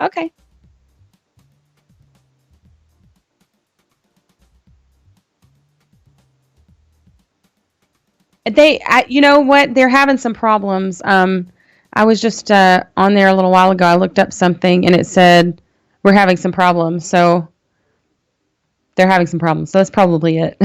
Okay. You know what? They're having some problems. I was just on there a little while ago. I looked up something and it said we're having some problems. So they're having some problems. So that's probably it.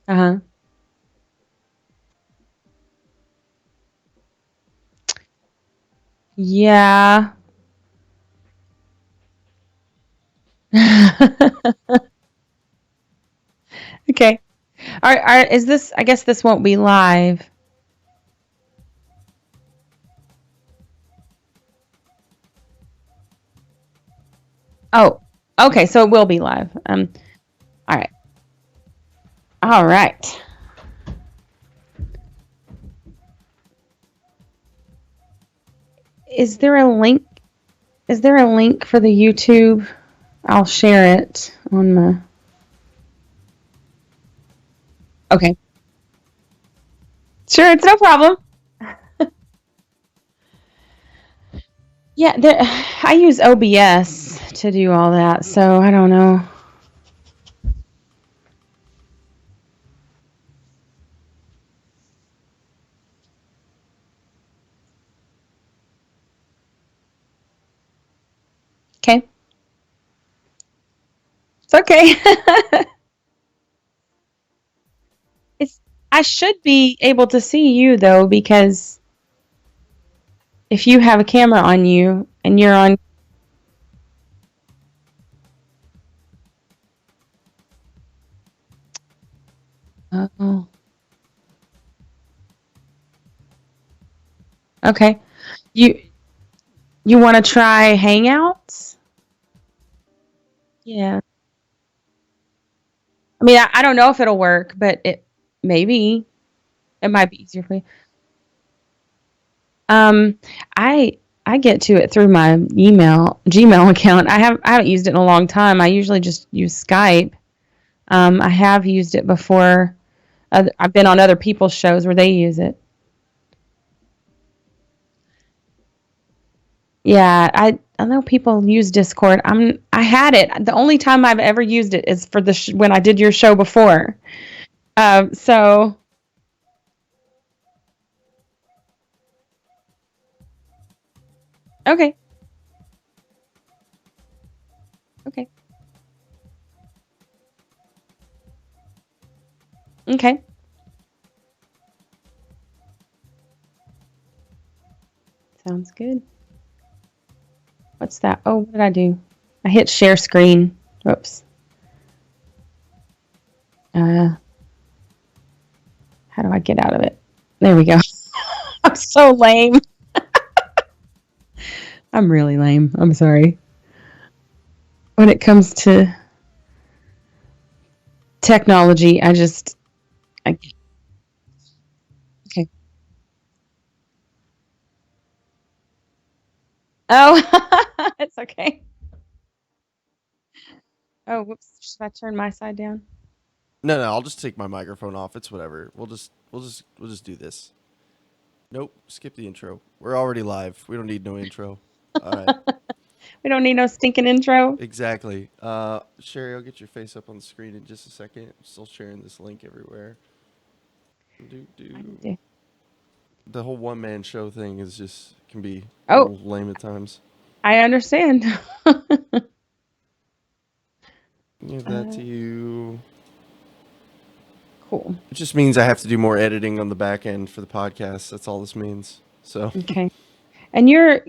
Uh-huh. Yeah. Okay. Is this, I guess this won't be live. Oh, okay. So it will be live. All right. All right. Is there a link? Is there a link for the YouTube? I'll share it on my. Okay. Sure, it's no problem. Yeah, I use OBS to do all that, so I don't know. Okay. It's okay. it's I should be able to see you though because if you have a camera on you and you're on. Oh, okay. You you want to try Hangouts? Yeah. I mean, I don't know if it'll work, but maybe it might be easier for you. Um, I I get to it through my Gmail account. I haven't used it in a long time. I usually just use Skype. I have used it before. I've been on other people's shows where they use it. Yeah, I know people use Discord. I had it. The only time I've ever used it is for the when I did your show before. So okay, okay, okay. Sounds good. What's that? Oh, what did I do? I hit share screen. Whoops. Uh, how do I get out of it? There we go. I'm so lame. I'm really lame. I'm sorry. When it comes to technology, okay. Oh, it's okay. Oh, whoops. Should I turn my side down? No, no, I'll just take my microphone off. It's whatever. We'll just do this. Nope, skip the intro. We're already live. We don't need no intro. All right. We don't need no stinking intro. Exactly. Sherry, I'll get your face up on the screen in just a second. I'm still sharing this link everywhere. Do I need do. to. The whole one man show thing is just can be a Oh, little lame at times. I understand. Give that to uh, you. cool. It just means I have to do more editing on the back end for the podcast. That's all this means. So, Okay. And your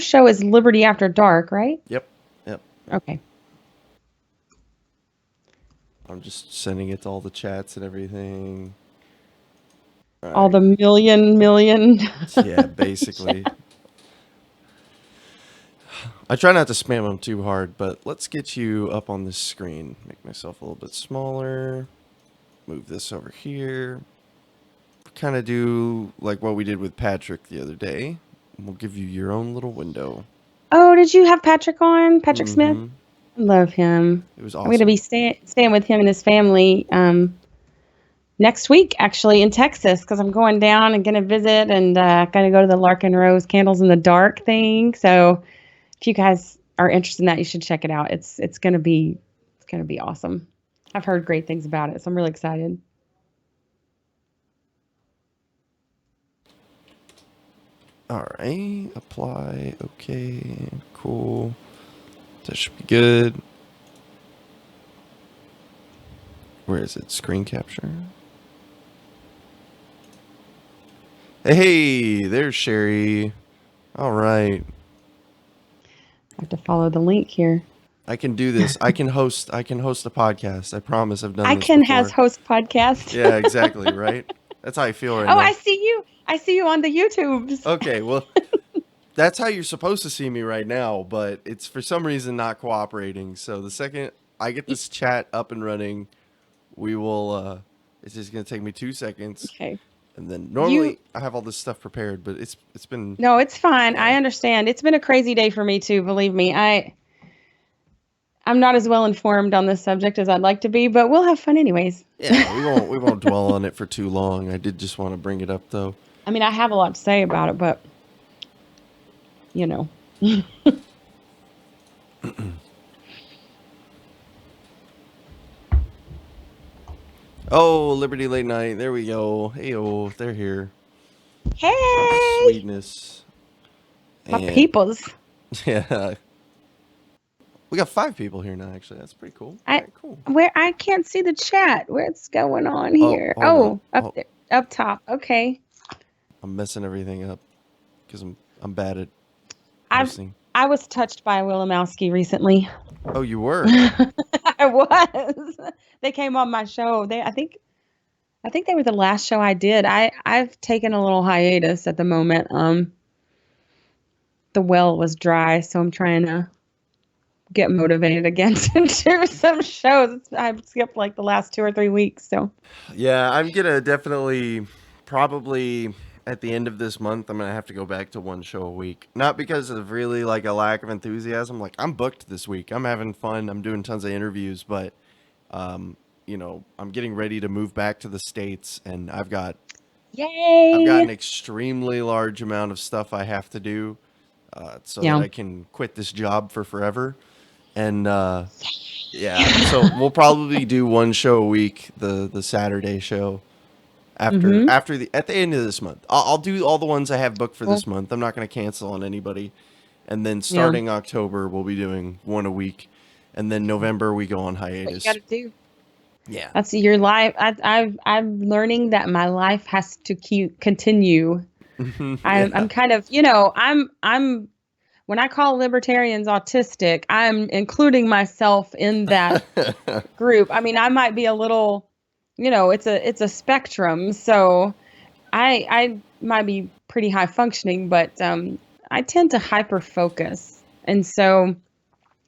show is Liberty After Dark, right? yep, yep, yep. Okay. I'm just sending it to all the chats and everything. All All right. the million. Yeah, basically. I try not to spam them too hard, but let's get you up on this screen. Make myself a little bit smaller. Move this over here. Kind of do like what we did with Patrick the other day. We'll give you your own little window. Oh, did you have Patrick on? Patrick Smith? Mm-hmm. I love him. It was I'm going to be awesome. staying with him and his family next week, actually, in Texas, because I'm going down and going to visit and going to go to the Larkin Rose Candles in the Dark thing. So if you guys are interested in that, you should check it out. It's going to be awesome. I've heard great things about it, so I'm really excited. All right. Apply. Okay. Cool. That should be good. Where is it? Screen capture. Hey, there's Sherry. All right. I have to follow the link here. I can do this. I can host a podcast. I promise I've done I this can has before. host podcast. Yeah, exactly, right? That's how I feel right Oh, I now. see you. I see you on the YouTubes. Okay, well, that's how you're supposed to see me right now, but it's for some reason not cooperating. So the second I get this chat up and running, we will it's just going to take me 2 seconds. Okay. And then You normally I have all this stuff prepared, but it's been No, it's fine. yeah. I understand. It's been a crazy day for me too, believe me. I'm not as well informed on this subject as I'd like to be, but we'll have fun anyways. Yeah, we won't dwell on it for too long. I did just want to bring it up though. I mean, I have a lot to say about it, but you know. Oh, Liberty Late Night. There we go. Hey, oh, they're here. Hey, Sweetness. my And peoples. yeah, we got 5 people here now. Actually, that's pretty cool. All I right, cool. where I can't see the chat. What's going on Oh, here? hold on. Oh, up Oh, there, up top. Okay. I'm messing everything up because I'm bad at I've hosting. I was touched by Willimowski recently. Oh, you were. I was. They came on my show. I think they were the last show I did. I've taken a little hiatus at the moment. The well was dry, so I'm trying to get motivated again to do some shows. I've skipped like the last 2 or 3 weeks. So Yeah, I'm gonna definitely, probably at the end of this month, I'm gonna have to go back to one show a week. Not because of really like a lack of enthusiasm. Like I'm booked this week. I'm having fun. I'm doing tons of interviews, but um, I'm getting ready to move back to the States, and I've got I've got an Yay. extremely large amount of stuff I have to do so that Yeah. I can quit this job for forever. And yeah, so we'll probably do one show a week, the Saturday show Mm-hmm. after the at the end of this month. I'll do all the ones I have booked for Cool. this month. I'm not going to cancel on anybody. And then Yeah. starting October, we'll be doing one a week. And then November, we go on What you got hiatus. to do. Yeah. That's your life. I'm learning that my life has to continue. I'm Yeah. kind of, I'm when I call libertarians autistic, I'm including myself in that group. I mean, I might be a little, it's a spectrum. So I might be pretty high functioning, but I tend to hyper focus. And so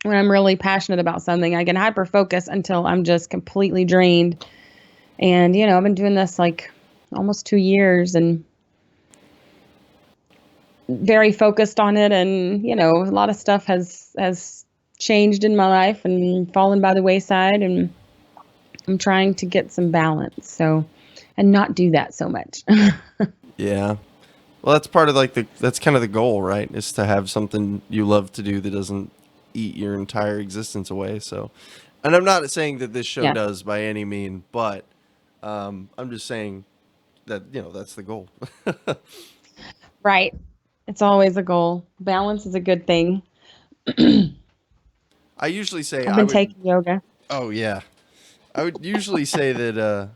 when I'm really passionate about something, I can hyper focus until I'm just completely drained. And I've been doing this like almost 2 years and very focused on it. And a lot of stuff has changed in my life and fallen by the wayside. And I'm trying to get some balance. So, and not do that so much. Yeah. Well, that's part of like that's kind of the goal, right? Is to have something you love to do that doesn't eat your entire existence away. So, and I'm not saying that this show Yeah. does by any mean, but I'm just saying that that's the goal. Right. It's always a goal. Balance is a good thing. I usually say I've I been would. taking yoga. Oh yeah, I would usually say that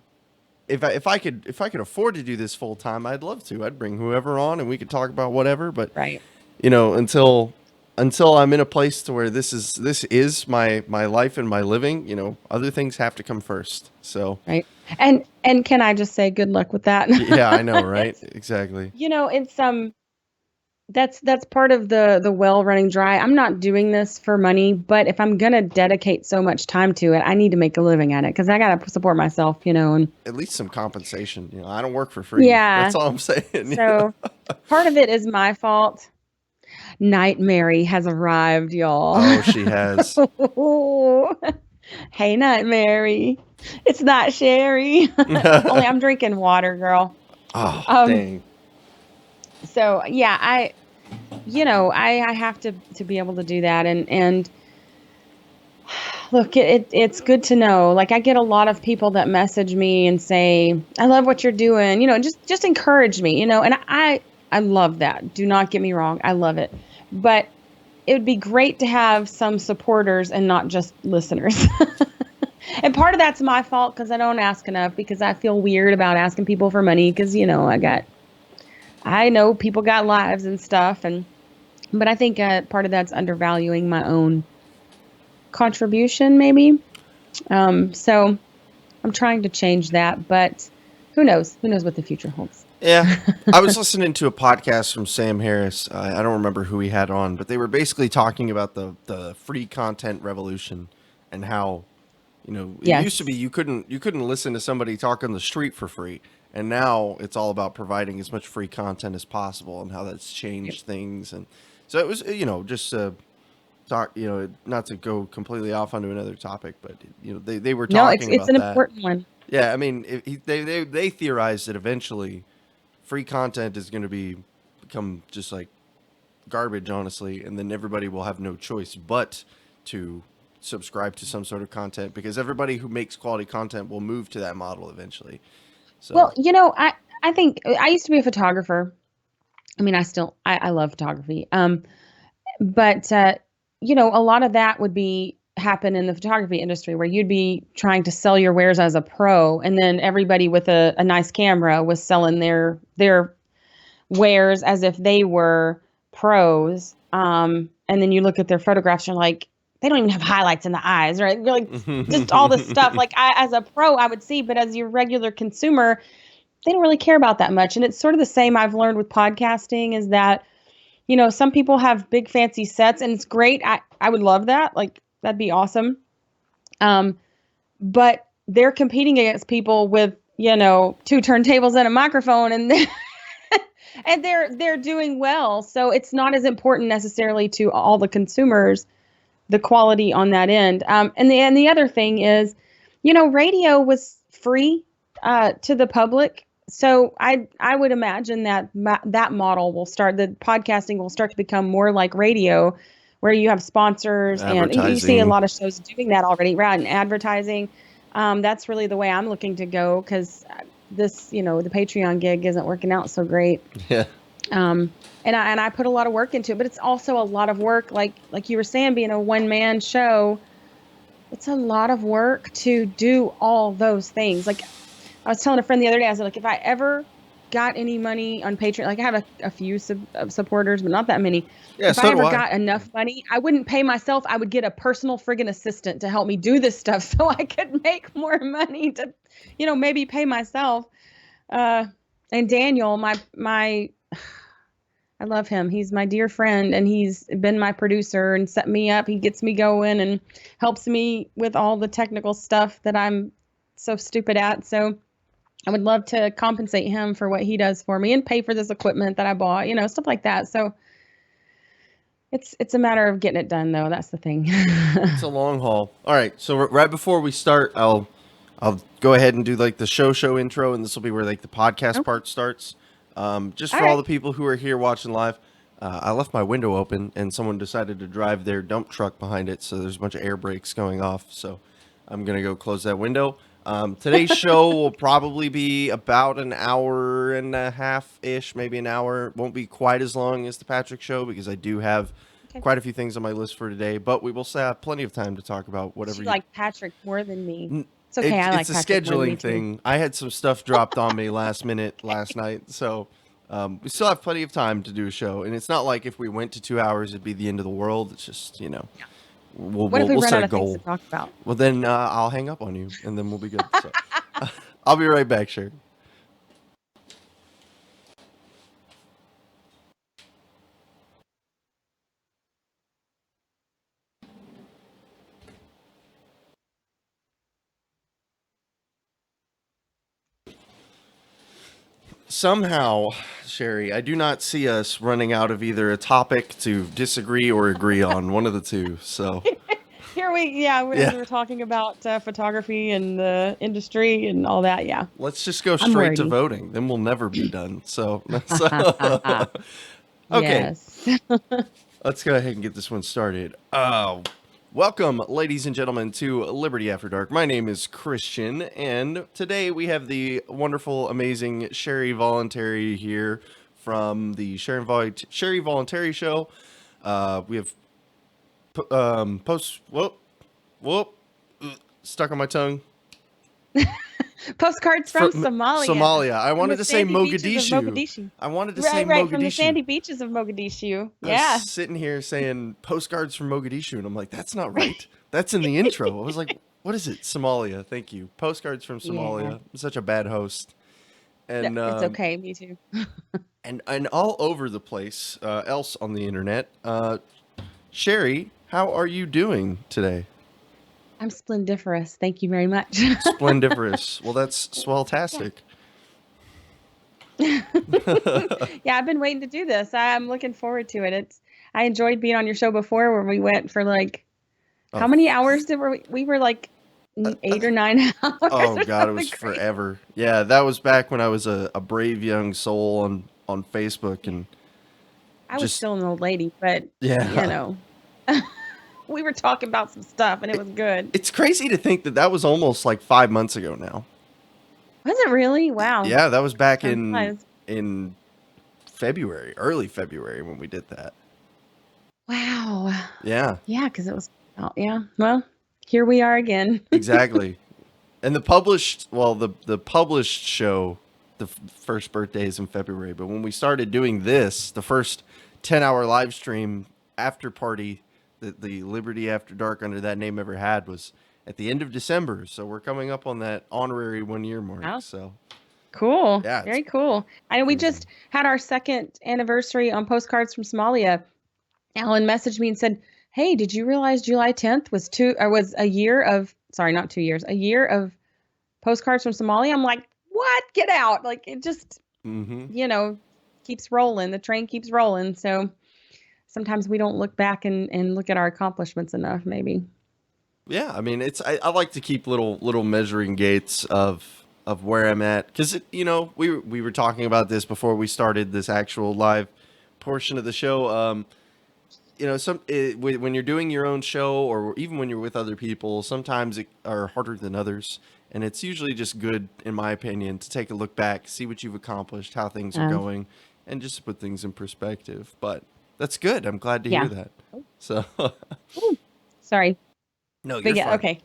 if I could afford to do this full time, I'd love to. I'd bring whoever on and we could talk about whatever. But Right. until I'm in a place to where this is my life and my living, other things have to come first. So Right. And can I just say good luck with that? yeah, I know, right? It's Exactly. it's that's part of the well running dry. I'm not doing this for money, but if I'm gonna dedicate so much time to it, I need to make a living at it because I gotta support myself, and At least some compensation. I don't work for free. yeah. That's all I'm saying. So part of it is my fault. Night Mary has arrived, y'all. Oh, she has. Hey, Night Mary. It's not Sherry. Only I'm drinking water, girl. Oh, Um, dang. so yeah, I have to be able to do that. And look, it's good to know. Like I get a lot of people that message me and say, I love what you're doing, just encourage me, and I love that. Do not get me wrong. I love it. But it would be great to have some supporters and not just listeners. And part of that's my fault because I don't ask enough because I feel weird about asking people for money because, I know people got lives and stuff. But I think part of that's undervaluing my own contribution, maybe. So I'm trying to change that, but who knows? Who knows what the future holds? Yeah. I was listening to a podcast from Sam Harris. I don't remember who he had on, but they were basically talking about the free content revolution and how, it used to be Yes. you couldn't listen to somebody talk on the street for free. And now it's all about providing as much free content as possible and how that's Yep. changed things. And so it was, just talk, not to go completely off onto another topic, but they were No, it's talking it's an about that. important one. Yeah, I mean, they theorized that eventually free content is going to become just like garbage, honestly, and then everybody will have no choice but to subscribe to some sort of content because everybody who makes quality content will move to that model eventually. Well, So I think I used to be a photographer. I mean, I love photography. But a lot of that would be happen in the photography industry where you'd be trying to sell your wares as a pro, and then everybody with a nice camera was selling their wares as if they were pros. And then you look at their photographs, you're like, they don't even have highlights in the eyes, right? You're like, just all this stuff. Like as a pro, I would see, but as your regular consumer, they don't really care about that much. And it's sort of the same I've learned with podcasting is that, some people have big fancy sets and it's great. I would love that. Like that'd be awesome. Um, but they're competing against people with, two turntables and a microphone and and they're doing well. So it's not as important necessarily to all the consumers, the quality on that end. And the other thing is, radio was free to the public So I would imagine that that model will start. The podcasting will start to become more like radio, where you have sponsors, and you see a Advertising. lot of shows doing that already, right? And advertising. That's really the way I'm looking to go because this, the Patreon gig isn't working out so great. Yeah. And I put a lot of work into it, but it's also a lot of work. Like you were saying, being a one man show, it's a lot of work to do all those things. Like I was telling a friend the other day, I was like, if I ever got any money on Patreon, like I have a few supporters, but not that many. Yeah, If I so do ever I. got enough money, I wouldn't pay myself. I would get a personal friggin' assistant to help me do this stuff so I could make more money to, maybe pay myself. Uh, and Daniel, I love him. He's my dear friend and he's been my producer and set me up. He gets me going and helps me with all the technical stuff that I'm so stupid at. So I would love to compensate him for what he does for me and pay for this equipment that I bought, stuff like that. So it's a matter of getting it done though. That's the thing. It's a long haul. All right, so right before we start, I'll go ahead and do like the show intro, and this will be where like the podcast Okay. part starts. Just All for all right. the people who are here watching live, I left my window open, and someone decided to drive their dump truck behind it, so there's a bunch of air brakes going off. So I'm gonna go close that window. Today's show will probably be about an hour and a half ish, maybe an hour. It won't be quite as long as the Patrick show because I do have Okay. quite a few things on my list for today, but we will still have plenty of time to talk about But whatever you you. like Patrick more than me. N- It's okay. I It's like a Patrick more than me scheduling too. thing. I had some stuff dropped on me last minute last night, so we still have plenty of time to do a show. And it's not like if we went to 2 hours, it'd be the end of the world. It's just Yeah. we'll What if we we'll run set out a of things to goal. talk about? Well, then I'll hang up on you, and then we'll be good. So I'll be right back, sure. Somehow, Sherry, I do not see us running out of either a topic to disagree or agree on, one of the two. So As yeah, we're talking about photography and the industry and all that. Yeah, let's just go I'm straight to wordy. voting. Then we'll never be done. So okay, Yes. let's go ahead and get this one started. Welcome, ladies and gentlemen, to Liberty After Dark. My name is Christian, and today we have the wonderful, amazing Sherry Voluntary here from the Sherry Voluntary Show. We have post. Whoop, stuck on my tongue. Postcards from From Somalia, Somalia. I from the wanted to say sandy beaches of Mogadishu. Mogadishu. I wanted to say Right, from the Mogadishu. sandy beaches of Mogadishu. I was Yeah. sitting here saying postcards from Mogadishu, and I'm like, that's not right. That's in the intro. I was like, what is it? Somalia. Thank you. Postcards from Yeah. Somalia. I'm such a bad host. No, And it's okay. Me too. and all over the place, else on the internet. Sherry, how are you doing today? I'm splendiferous. Thank you very much. Splendiferous. Well, that's Yeah. swelltastic. Yeah, I've been waiting to do this. I'm looking forward to it. I enjoyed being on your show before where we went for like how Oh, many hours we were like uh, 8 or 9 hours oh or God, it something was crazy. forever. Yeah, that was back when I was a brave young soul on Facebook, Yeah. and I was just still an old lady, but you yeah. know, we were talking about some stuff and it was good. It's crazy to think that that was almost like 5 months ago now. Was it really? Wow. Yeah, that was back Time flies. in February, early February when we did that. Wow. Yeah, Yeah, because it was, oh, yeah. Well, here we are again. exactly. And the published show, the first birthday is in February. But when we started doing this, the first 10-hour live stream after party that the Liberty After Dark under that name ever had was at the end of December. So we're coming up on that honorary 1 year mark. Wow. So Cool. yeah, it's Very cool. I know we crazy. just had our second anniversary on Postcards from Somalia. Alan messaged me and said, "Hey, did you realize July 10th was a year of, sorry, not 2 years, a year of Postcards from Somalia?" I'm like, "What? Get out." Like it just, Mm-hmm. you know, keeps rolling. The train keeps rolling. So sometimes we don't look back and look at our accomplishments enough, maybe. Yeah, I mean, I like to keep little measuring gates of of where I'm at, because we were talking about this before we started this actual live portion of the show. When you're doing your own show, or even when you're with other people, sometimes it are harder than others, and it's usually just good, in my opinion, to take a look back, see what you've accomplished, how things are Um, going, and just to put things in perspective. But that's good. I'm glad to hear yeah. that. So, Ooh, sorry. no, But you're yeah, fine. okay.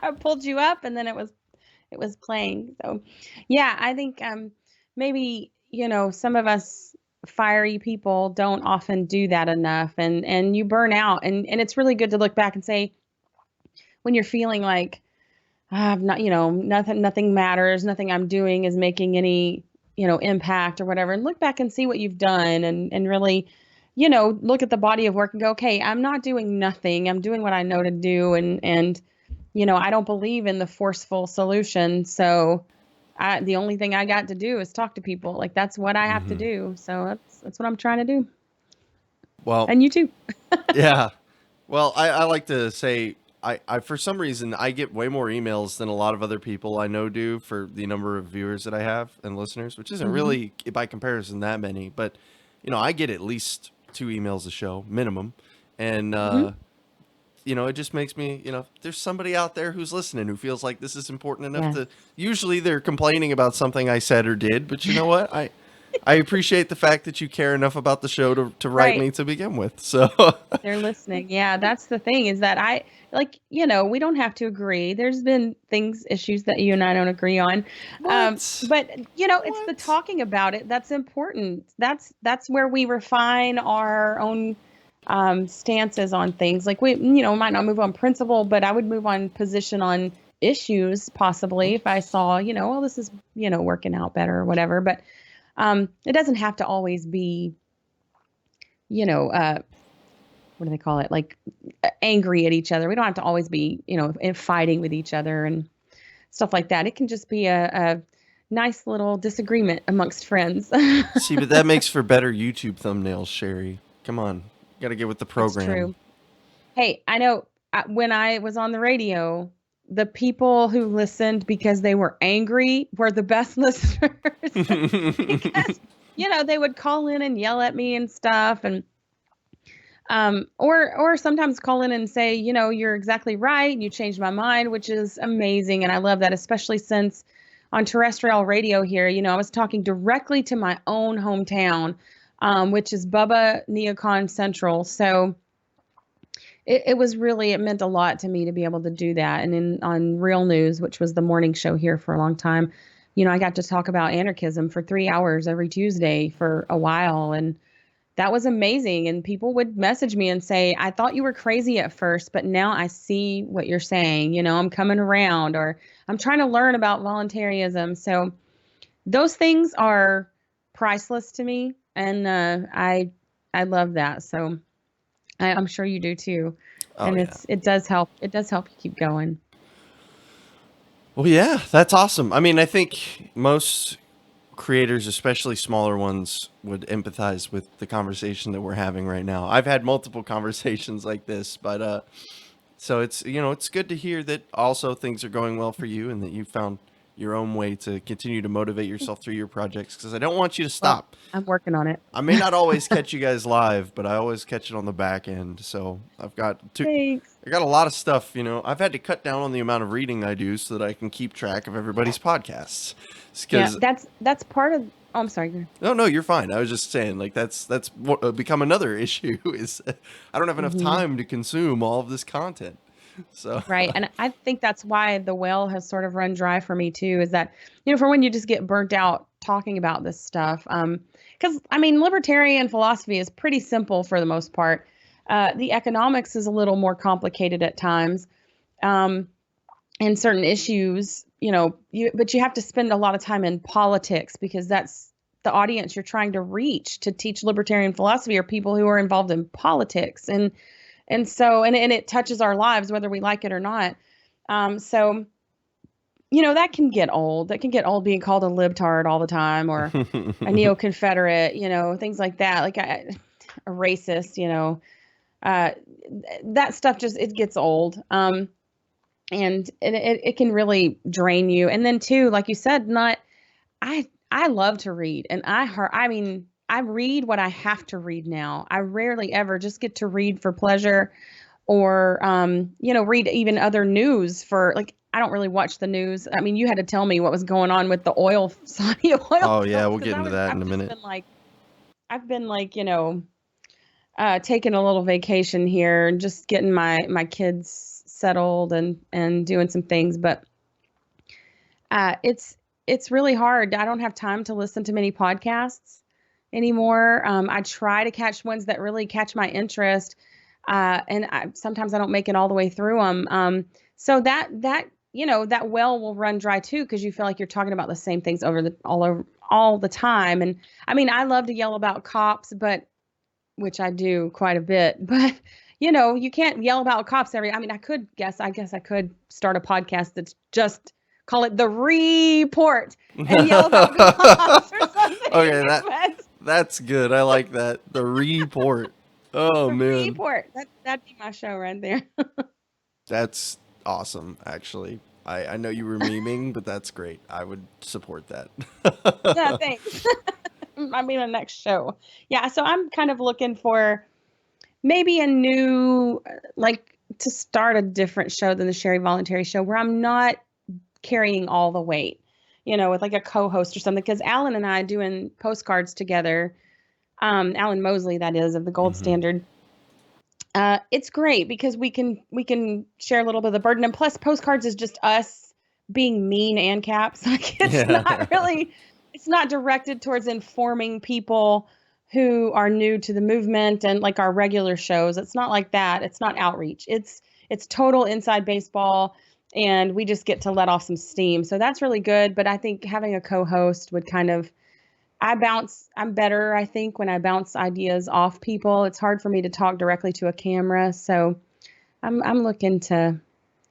I pulled you up and then it was playing. So yeah, I think maybe, some of us fiery people don't often do that enough, and you burn out, and it's really good to look back and say, when you're feeling like, I've not, nothing matters, nothing I'm doing is making any, impact or whatever, and look back and see what you've done, and really, look at the body of work and go, okay, I'm not doing nothing. I'm doing what I know to do, and I don't believe in the forceful solution. So the only thing I got to do is talk to people. Like, that's what I have to Hmm. do. So that's what I'm trying to do. Well, And you too. yeah. Well, I like to say I for some reason I get way more emails than a lot of other people I know do, for the number of viewers that I have and listeners, which isn't Hmm. really by comparison that many, but I get at least 2 emails a show minimum, and Hmm. it just makes me, there's somebody out there who's listening who feels like this is important enough Yes. to. Usually they're complaining about something I said or did, but you know what? I appreciate the fact that you care enough about the show to write Right. me to begin with. So. They're listening. Yeah, that's the thing, is that I like, we don't have to agree. There's been issues that you and I don't agree on. What? But it's the What? talking about it that's important. That's where we refine our own stances on things. Like, we, might not move on principle, but I would move on position on issues possibly if I saw, well, this is, working out better or whatever. But it doesn't have to always be, you know, uh, what do they call it? Like, angry at each other. We don't have to always be, fighting with each other and stuff like that. It can just be a nice little disagreement amongst friends. See, but that makes for better YouTube thumbnails, Sherry. Come on. You got to get with the It's program. true. Hey, I know, when I was on the radio, the people who listened because they were angry were the best listeners, because, they would call in and yell at me and stuff, and or sometimes call in and say, you're exactly right, you changed my mind, which is amazing, and I love that, especially since on terrestrial radio here, I was talking directly to my own hometown, which is Bubba Neocon Central. So it meant a lot to me to be able to do that. And on Real News, which was the morning show here for a long time, I got to talk about anarchism for 3 hours every Tuesday for a while, and that was amazing. And people would message me and say, I thought you were crazy at first, but now I see what you're saying. I'm coming around, or I'm trying to learn about voluntarism. So those things are priceless to me. And I love that. So I'm sure you do too. Oh, And yeah. it does help. It does help you keep going. Well, yeah, that's awesome. I mean, I think most creators, especially smaller ones, would empathize with the conversation that we're having right now. I've had multiple conversations like this, but so it's good to hear that also things are going well for you, and that you found your own way to continue to motivate yourself through your projects, because I don't want you to Well, stop. I'm working on it. I may not always catch you guys live, but I always catch it on the back end. So Thanks. I got a lot of stuff. I've had to cut down on the amount of reading I do so that I can keep track of everybody's podcasts. Yeah, Because that's part of. Oh, I'm sorry. no, you're fine. I was just saying, like, that's what become another issue is I don't have enough Hmm. time to consume all of this content. So Right. And I think that's why the well has sort of run dry for me too, is that, for when you just get burnt out talking about this stuff. Because I mean, libertarian philosophy is pretty simple for the most part. The economics is a little more complicated at times. Um, and certain issues, but you have to spend a lot of time in politics, because that's the audience you're trying to reach to teach libertarian philosophy, are people who are involved in politics. And so, and it touches our lives whether we like it or not. So, that can get old. That can get old, being called a libtard all the time, or a neo-Confederate, things like that. Like, a racist, uh, that stuff just, it gets old. and it can really drain you. And then too, like you said, not I love to read, and I mean, I read what I have to read now. I rarely ever just get to read for pleasure or read even other news for like I don't really watch the news. I mean, you had to tell me what was going on with the oil Saudi oil Oh yeah, spills we'll because get into that in a minute. I've been like, taking a little vacation here and just getting my kids settled and doing some things, but it's really hard. I don't have time to listen to many podcasts anymore. I try to catch ones that really catch my interest, and sometimes I don't make it all the way through them. So that well will run dry too because you feel like you're talking about the same things all the time. And I mean, I love to yell about cops, but which I do quite a bit, but you can't yell about cops I mean, I guess I could start a podcast that's just call it the report and yell about cops or something. Okay, But that's good. I like that. The report. Oh the man, report, that'd be my show right there. that's awesome. Actually, I know you were memeing, but that's great. I would support Yeah, that. thanks. I mean, the next show. Yeah, so I'm kind of looking for maybe a new, like to start a different show than the Sherry Voluntary show where I'm not carrying all the weight, with like a co-host or something. Because Alan and I doing postcards together, Alan Mosley, that is, of the Gold Hmm. Standard. It's great because we can share a little bit of the burden, and plus postcards is just us being mean and caps. Like Yeah. it's not directed towards informing people who are new to the movement and like our regular shows. It's not like that. It's not outreach. It's total inside baseball, and we just get to let off some steam. So that's really good. But I think having a co-host would kind of I'm better, I think, when I bounce ideas off people. It's hard for me to talk directly to a camera, so I'm looking to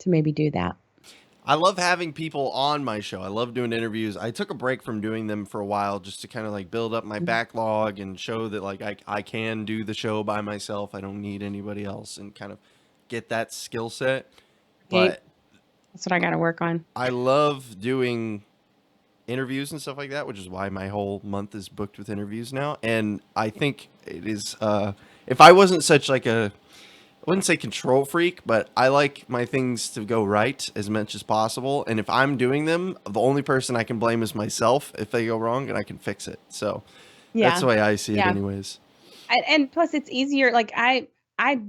maybe do that. I love having people on my show. I love doing interviews. I took a break from doing them for a while just to kind of like build up my Mhm. backlog and show that like I can do the show by myself. I don't need anybody else and kind of get that skill set. Right. But That's what I got to work on. I love doing interviews and stuff like that, which is why my whole month is booked with interviews now. And I think it is if I wasn't such like a I wouldn't say control freak, but I like my things to go right as much as possible. And if I'm doing them, the only person I can blame is myself if they go wrong, and I can fix it. So that's Yeah. the way I see it, Yeah. anyways. And plus it's easier like I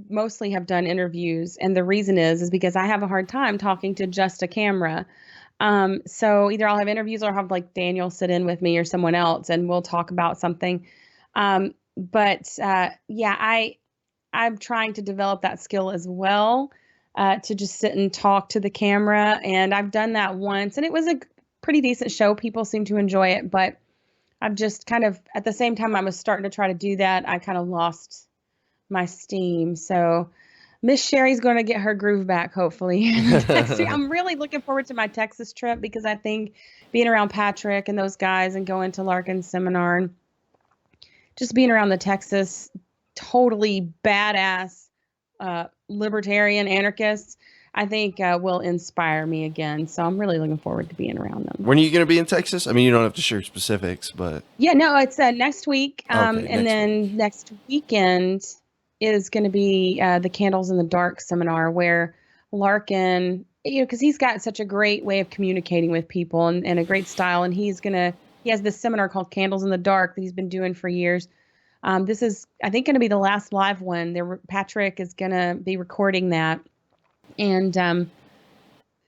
mostly have done interviews, and the reason is because I have a hard time talking to just a camera. So either I'll have interviews or I'll have like Daniel sit in with me or someone else and we'll talk about something. But yeah, I'm trying to develop that skill as well, to just sit and talk to the camera. And I've done that once, and it was a pretty decent show. People seem to enjoy it, but I've just kind of, at the same time I was starting to try to do that, I kind of lost my steam. So Miss Sherry's going to get her groove back, hopefully. Next year. I'm really looking forward to my Texas trip because I think being around Patrick and those guys and going to Larkin's seminar and just being around the Texas totally badass libertarian anarchists, I think will inspire me again. So I'm really looking forward to being around them. When are you going to be in Texas? I mean, you don't have to share specifics, but Yeah, no, it's next week, okay, and next week. then next weekend is going to be the Candles in the Dark seminar where Larkin, because he's got such a great way of communicating with people and a great style, and he has this seminar called Candles in the Dark that he's been doing for years. This is, I think, going to be the last live one. Patrick is going to be recording that, and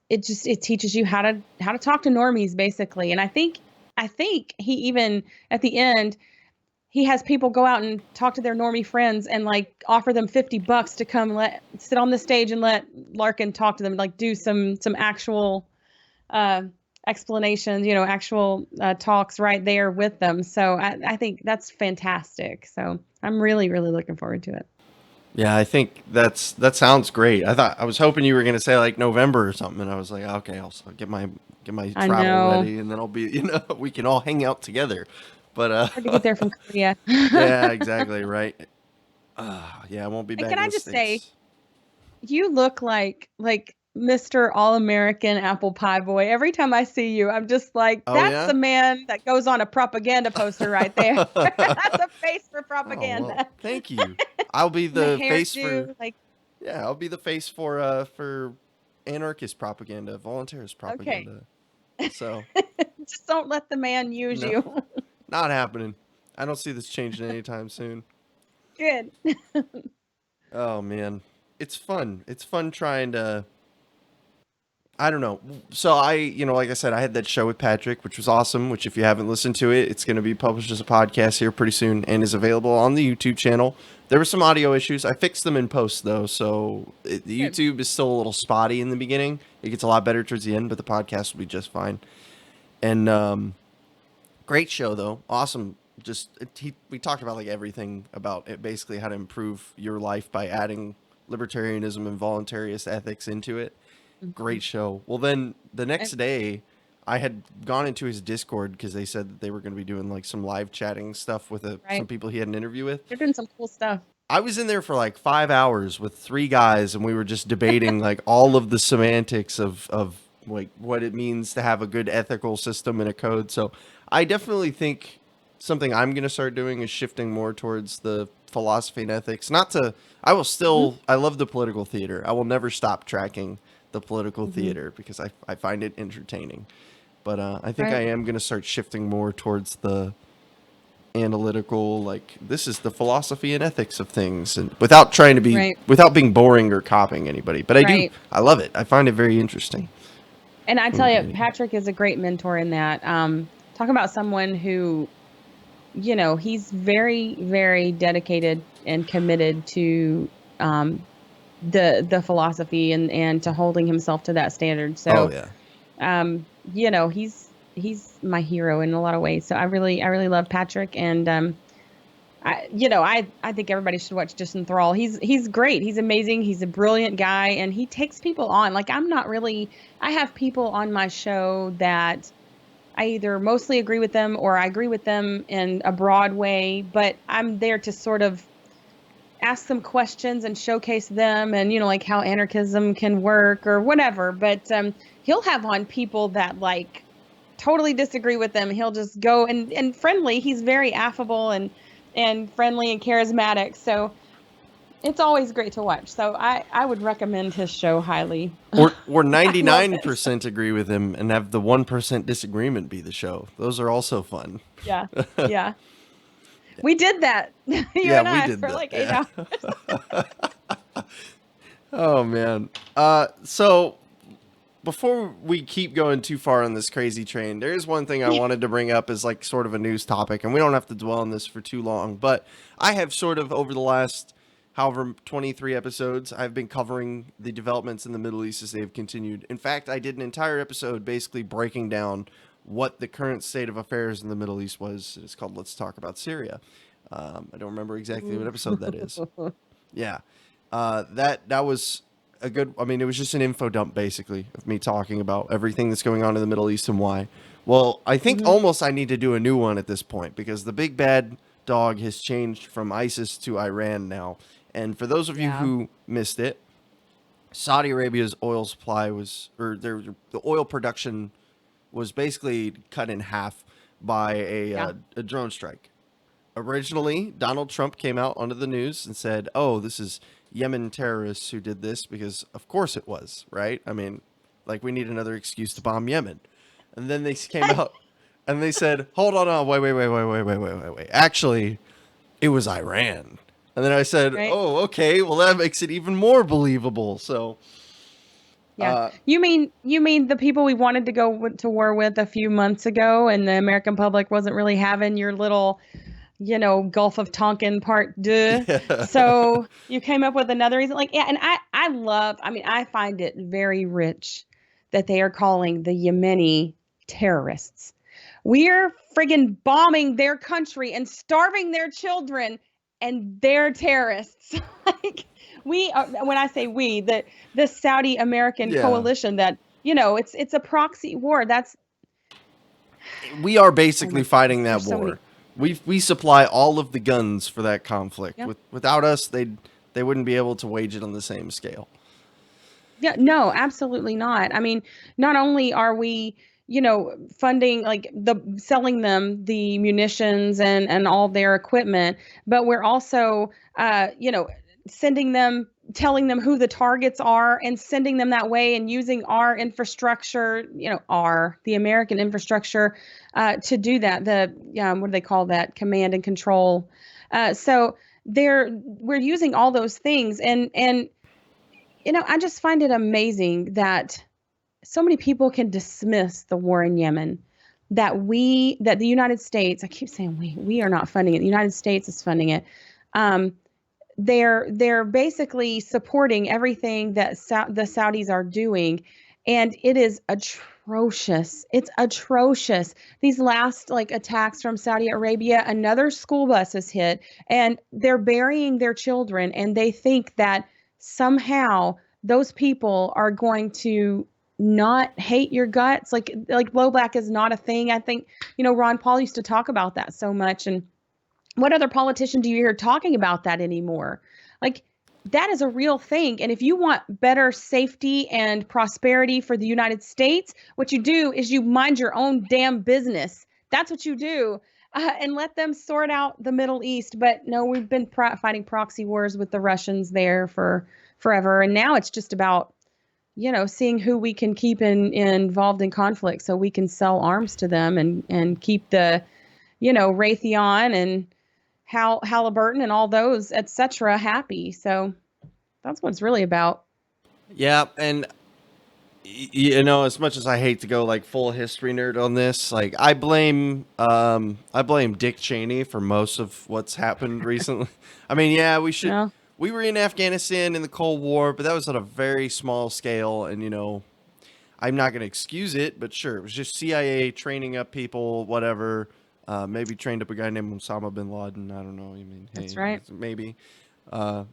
it teaches you how to talk to normies basically. And I think he even at the end he has people go out and talk to their normie friends and like offer them $50 to come sit on the stage and let Larkin talk to them, like do some actual uh, explanations, actual talks right there with them. So I think that's fantastic. So I'm really, really looking forward to it. Yeah, I think that sounds great. I was hoping you were going to say like November or something, and I was like, okay, I'll get my I travel know. ready, and then I'll be we can all hang out together. But Hard to get there from Korea. yeah, exactly right. Yeah, I won't be And back can in I the just say, states. you look like Mr. All-American Apple Pie Boy. Every time I see you, I'm just like, Oh that's yeah. the man that goes on a propaganda poster right there. That's a face for Oh well, propaganda. thank you. I'll be And the the face for hairdo, like, yeah. I'll be the face for anarchist propaganda, voluntarist okay, propaganda. So just don't let the man use no, you. not happening. I don't see this changing anytime soon. Good. Oh man, it's fun. It's fun trying to. I don't know. So like I said, I had that show with Patrick, which was awesome. Which, if you haven't listened to it, it's going to be published as a podcast here pretty soon, and is available on the YouTube channel. There were some audio issues. I fixed them in post though, so the Good. YouTube is still a little spotty in the beginning. It gets a lot better towards the end, but the podcast will be just fine. And great show though, awesome. Just we talked about like everything about it, basically how to improve your life by adding libertarianism and voluntarist ethics into it. Mhm. Great show. Well, then the next And day, I had gone into his Discord because they said that they were going to be doing like some live chatting stuff with some right, people he had an interview with. they're doing some cool stuff. I was in there for like 5 hours with three guys, and we were just debating like all of the semantics of like what it means to have a good ethical system and a code. So I definitely think something I'm going to start doing is shifting more towards the philosophy and ethics. Not to, I will Hmm. still, I love the political theater. I will never stop tracking the political Hmm. theater because I find it entertaining. But I think I Right, am going to start shifting more towards the analytical, like this is the philosophy and ethics of things, and right, without being boring or copying anybody. But right. I love it. I find it very interesting. And I tell you, Patrick is a great mentor in that. Talk about someone who, he's very, very dedicated and committed to the philosophy and to holding himself to that standard. Oh So, yeah. he's my hero in a lot of ways. So I really love Patrick, and I think everybody should watch Just Enthrall. He's great. He's amazing. He's a brilliant guy, and he takes people on. Like, I'm not really. I have people on my show that I either mostly agree with them or I agree with them in a broad way, but I'm there to sort of ask them questions and showcase them, and like how anarchism can work or whatever. But he'll have on people that like totally disagree with them. He'll just go and friendly. He's very affable and friendly and charismatic. So it's always great to watch. So I would recommend his show highly. Or I love 99% agree with him and have the 1% disagreement be the show. Those are also fun. yeah. Yeah. We did that. You Yeah, and we I did for that. like 8 Yeah. hours. Oh man. So before we keep going too far on this crazy train, there is one thing I wanted to bring up as like sort of a news topic, and we don't have to dwell on this for too long, but I have sort of over the last however 23 episodes, I've been covering the developments in the Middle East as they've continued. In fact, I did an entire episode basically breaking down what the current state of affairs in the Middle East was. It's called Let's Talk About Syria. I don't remember exactly what Ooh. episode that is. Yeah, that was a good. I mean, it was just an info dump basically of me talking about everything that's going on in the Middle East and why. Well, I think Hmm. almost I need to do a new one at this point because the big bad dog has changed from ISIS to Iran now. And for those of you Yeah. who missed it, Saudi Arabia's oil supply was, or the oil production was basically cut in half by Yeah. a drone strike. Originally, Donald Trump came out onto the news and said, "Oh, this is Yemen terrorists who did this," because of course it was, right? I mean, like we need another excuse to bomb Yemen. And then they came out and they said, "Hold on, wait. Actually, it was Iran." And then I said, Right. "Oh, okay. Well, that makes it even more believable." So, Yeah. uh, You mean the people we wanted to go to war with a few months ago, and the American public wasn't really having your little, Gulf of Tonkin part deux. yeah, So you came up with another reason. Like, yeah, and I find it very rich that they are calling the Yemeni terrorists. We're friggin' bombing their country and starving their children, and they're terrorists. Like, we are, when I say we, the Saudi American yeah. coalition that, it's a proxy war. That's, We are oh basically my fighting goodness, that there's so war. many. We supply all of the guns for that conflict. Yeah. Without us, they wouldn't be able to wage it on the same scale. Yeah, no, absolutely not. I mean, not only are we, funding like the selling them the munitions and all their equipment, but we're also, sending them, telling them who the targets are and sending them that way and using our infrastructure, the American infrastructure, to do that. What do they call that? Command and control. So we're using all those things and I just find it amazing that so many people can dismiss the war in Yemen. That the United States, I keep saying we are not funding it. The United States is funding it. Um, they're basically supporting everything that the Saudis are doing, and it is atrocious. It's atrocious. These last like attacks from Saudi Arabia, another school bus is hit, and they're burying their children, and they think that somehow those people are going to not hate your guts. Like blowback is not a thing. I think Ron Paul used to talk about that so much, and what other politician do you hear talking about that anymore? Like, that is a real thing. And if you want better safety and prosperity for the United States, what you do is you mind your own damn business. That's what you do. And let them sort out the Middle East. But no, we've been fighting proxy wars with the Russians there for forever. And now it's just about, seeing who we can keep involved in conflict so we can sell arms to them and keep the, Raytheon and Halliburton and all those, etc., happy. So that's what it's really about. Yeah, and as much as I hate to go like full history nerd on this, like I blame Dick Cheney for most of what's happened recently. I mean, yeah, Yeah, we were in Afghanistan in the Cold War, but that was on a very small scale, and I'm not going to excuse it, but sure, it was just CIA training up people, whatever. Maybe trained up a guy named Osama bin Laden. I don't know. I mean, that's hey, right. maybe. And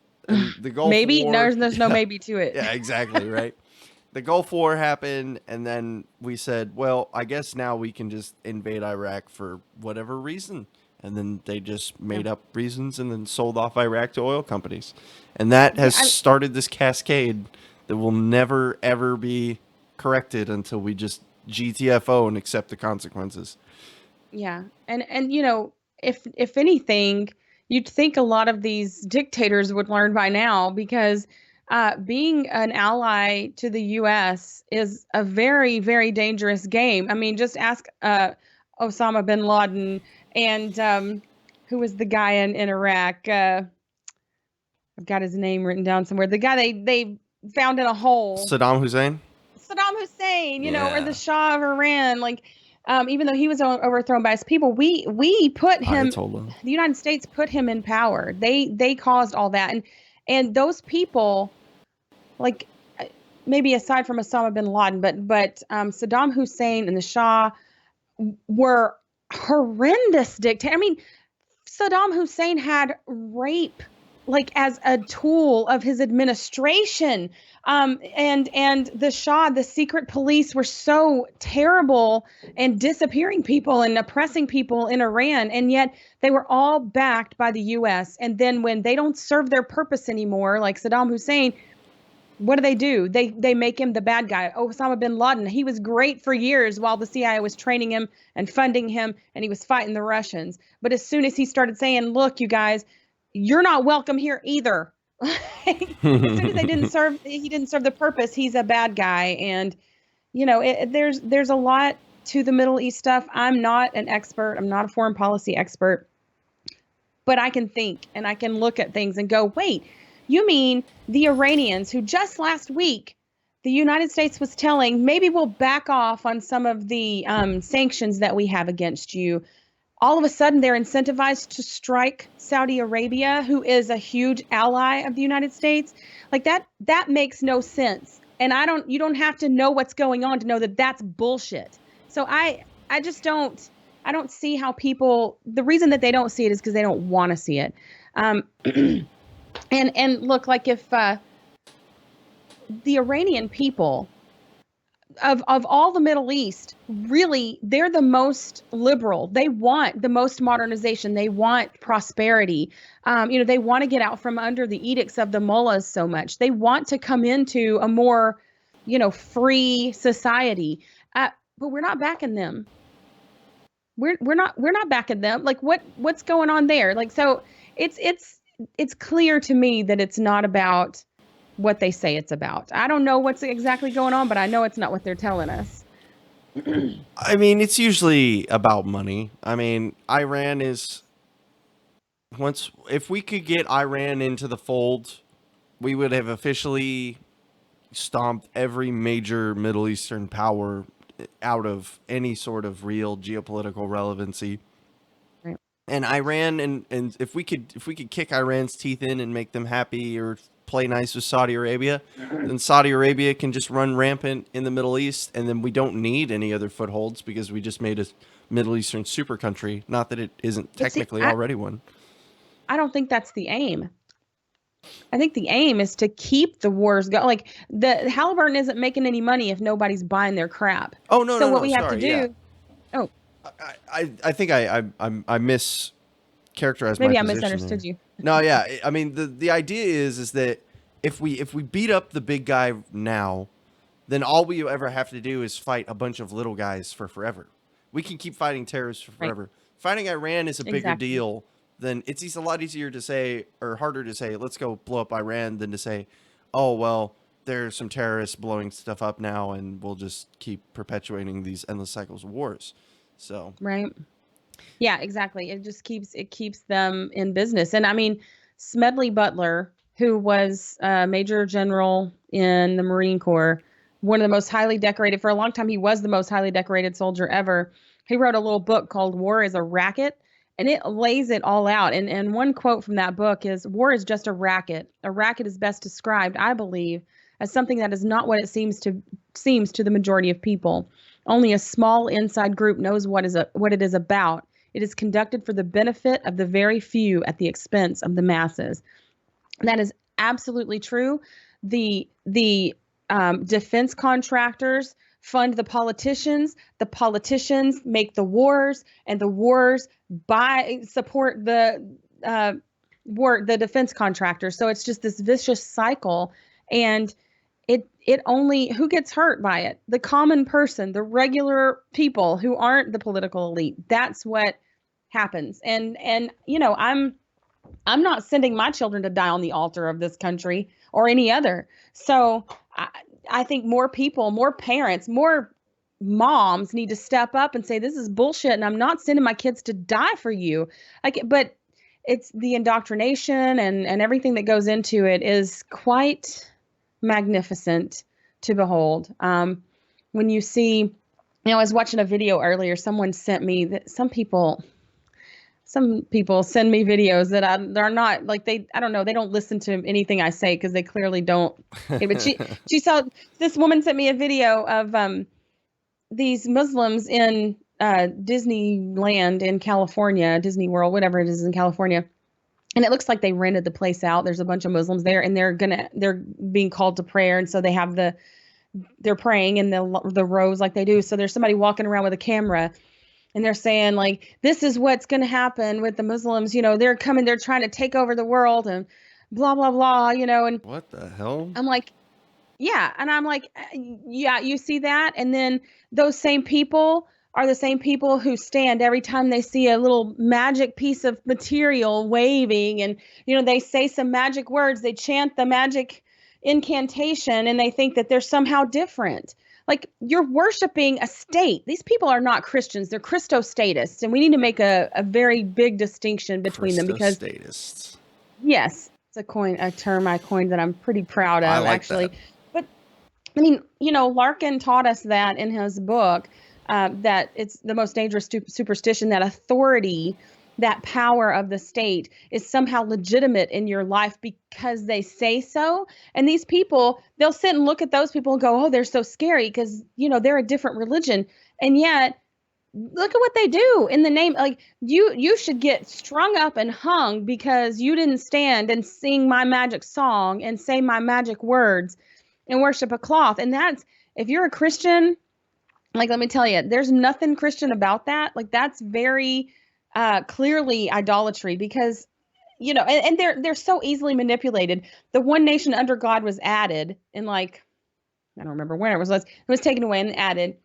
the Gulf Maybe War, there's no yeah, maybe to it. yeah, exactly, right. The Gulf War happened, and then we said, well, I guess now we can just invade Iraq for whatever reason. And then they just Yeah, made up reasons and then sold off Iraq to oil companies. And that yeah, has started this cascade that will never, ever be corrected until we just GTFO and accept the consequences. yeah. And if anything, you'd think a lot of these dictators would learn by now because being an ally to the U.S. is a very, very dangerous game. I mean, just ask Osama bin Laden and who was the guy in Iraq? I've got his name written down somewhere. The guy they found in a hole. Saddam Hussein? Saddam Hussein, or the Yeah. Shah of Iran. Like, even though he was overthrown by his people, we put him. Ayatollah. The United States put him in power. They caused all that, and those people, like, maybe aside from Osama bin Laden, but Saddam Hussein and the Shah were horrendous dictators. I mean, Saddam Hussein had rape like as a tool of his administration. And the Shah, the secret police were so terrible and disappearing people and oppressing people in Iran. And yet they were all backed by the US. And then when they don't serve their purpose anymore, like Saddam Hussein, what do? They make him the bad guy. Osama bin Laden, he was great for years while the CIA was training him and funding him and he was fighting the Russians. But as soon as he started saying, "Look, you guys, you're not welcome here either." As soon as he didn't serve the purpose, he's a bad guy. And there's a lot to the Middle East stuff. I'm not an expert. I'm not a foreign policy expert, but I can think and I can look at things and go, wait, you mean the Iranians who just last week the United States was telling maybe we'll back off on some of the sanctions that we have against you. All of a sudden, they're incentivized to strike Saudi Arabia, who is a huge ally of the United States. Like that makes no sense. And you don't have to know what's going on to know that that's bullshit. So I just I don't see how the reason that they don't see it is because they don't want to see it. And look, like if the Iranian people, of all the Middle East, really, they're the most liberal. They want the most modernization. They want prosperity. They want to get out from under the edicts of the mullahs so much. They want to come into a more, free society. But we're not backing them. We're not backing them. Like what's going on there? Like so, it's clear to me that it's not about what they say it's about. I don't know what's exactly going on, but I know it's not what they're telling us. I mean, it's usually about money. I mean, Iran is once if we could get Iran into the fold, we would have officially stomped every major Middle Eastern power out of any sort of real geopolitical relevancy. Right. And Iran and if we could kick Iran's teeth in and make them happy or play nice with Saudi Arabia, then Saudi Arabia can just run rampant in the Middle East, and then we don't need any other footholds because we just made a Middle Eastern super country. Not that it isn't But see, technically already one. I don't think that's the aim. I think the aim is to keep the wars going. Like the Halliburton isn't making any money if nobody's buying their crap. Oh no So no what no! we have to Sorry, yeah. do, oh, I think I mischaracterized my maybe I position misunderstood there. you. No, yeah. I mean the idea is that if we beat up the big guy now, then all we ever have to do is fight a bunch of little guys for forever. We can keep fighting terrorists for Right. forever. Fighting Iran is a bigger Exactly. deal than it's a lot easier to say or harder to say, let's go blow up Iran than to say, oh, well, there's some terrorists blowing stuff up now and we'll just keep perpetuating these endless cycles of wars. So, Right. Yeah, exactly. It keeps them in business. And I mean, Smedley Butler, who was a major general in the Marine Corps, one of the most highly decorated for a long time, he was the most highly decorated soldier ever. He wrote a little book called War is a Racket, and it lays it all out. And one quote from that book is war is just a racket. A racket is best described, I believe, as something that is not what it seems to the majority of people. Only a small inside group knows what it is about. It is conducted for the benefit of the very few at the expense of the masses. That is absolutely true. The defense contractors fund the politicians. The politicians make the wars, and the wars support the defense contractors. So it's just this vicious cycle, and it only who gets hurt by it? The common person, the regular people who aren't the political elite. That's what happens. And I'm not sending my children to die on the altar of this country or any other. So I think more people, more parents, more moms need to step up and say, this is bullshit. And I'm not sending my kids to die for you. But it's the indoctrination and everything that goes into it is quite magnificent to behold. When you see, I was watching a video earlier, someone sent me that some people send me videos that they're not like I don't know, they don't listen to anything I say because they clearly don't. Okay, but she saw this woman sent me a video of these Muslims in Disneyland in California, Disney World, whatever it is in California. And it looks like they rented the place out. There's a bunch of Muslims there, and they're being called to prayer, and so they're praying in the rows like they do. So there's somebody walking around with a camera. And they're saying, like, this is what's going to happen with the Muslims. They're coming, they're trying to take over the world and blah, blah, blah, and what the hell? I'm like, yeah. And I'm like, yeah, you see that? And then those same people are the same people who stand every time they see a little magic piece of material waving and, they say some magic words, they chant the magic incantation and they think that they're somehow different. Like, you're worshiping a state. These people are not Christians. They're Christostatists. And we need to make a very big distinction between them because, Christostatists. yes, it's a term I coined that I'm pretty proud of, I like actually. that. But, I mean, Larkin taught us that in his book, that it's the most dangerous superstition, that authority, that power of the state is somehow legitimate in your life because they say so. And these people, they'll sit and look at those people and go, oh, they're so scary because, they're a different religion. And yet, look at what they do in the name. Like, you should get strung up and hung because you didn't stand and sing my magic song and say my magic words and worship a cloth. And if you're a Christian, like, let me tell you, there's nothing Christian about that. Like, that's very clearly idolatry because, and they're so easily manipulated. The one nation under God was added in, like, I don't remember when it was taken away and added.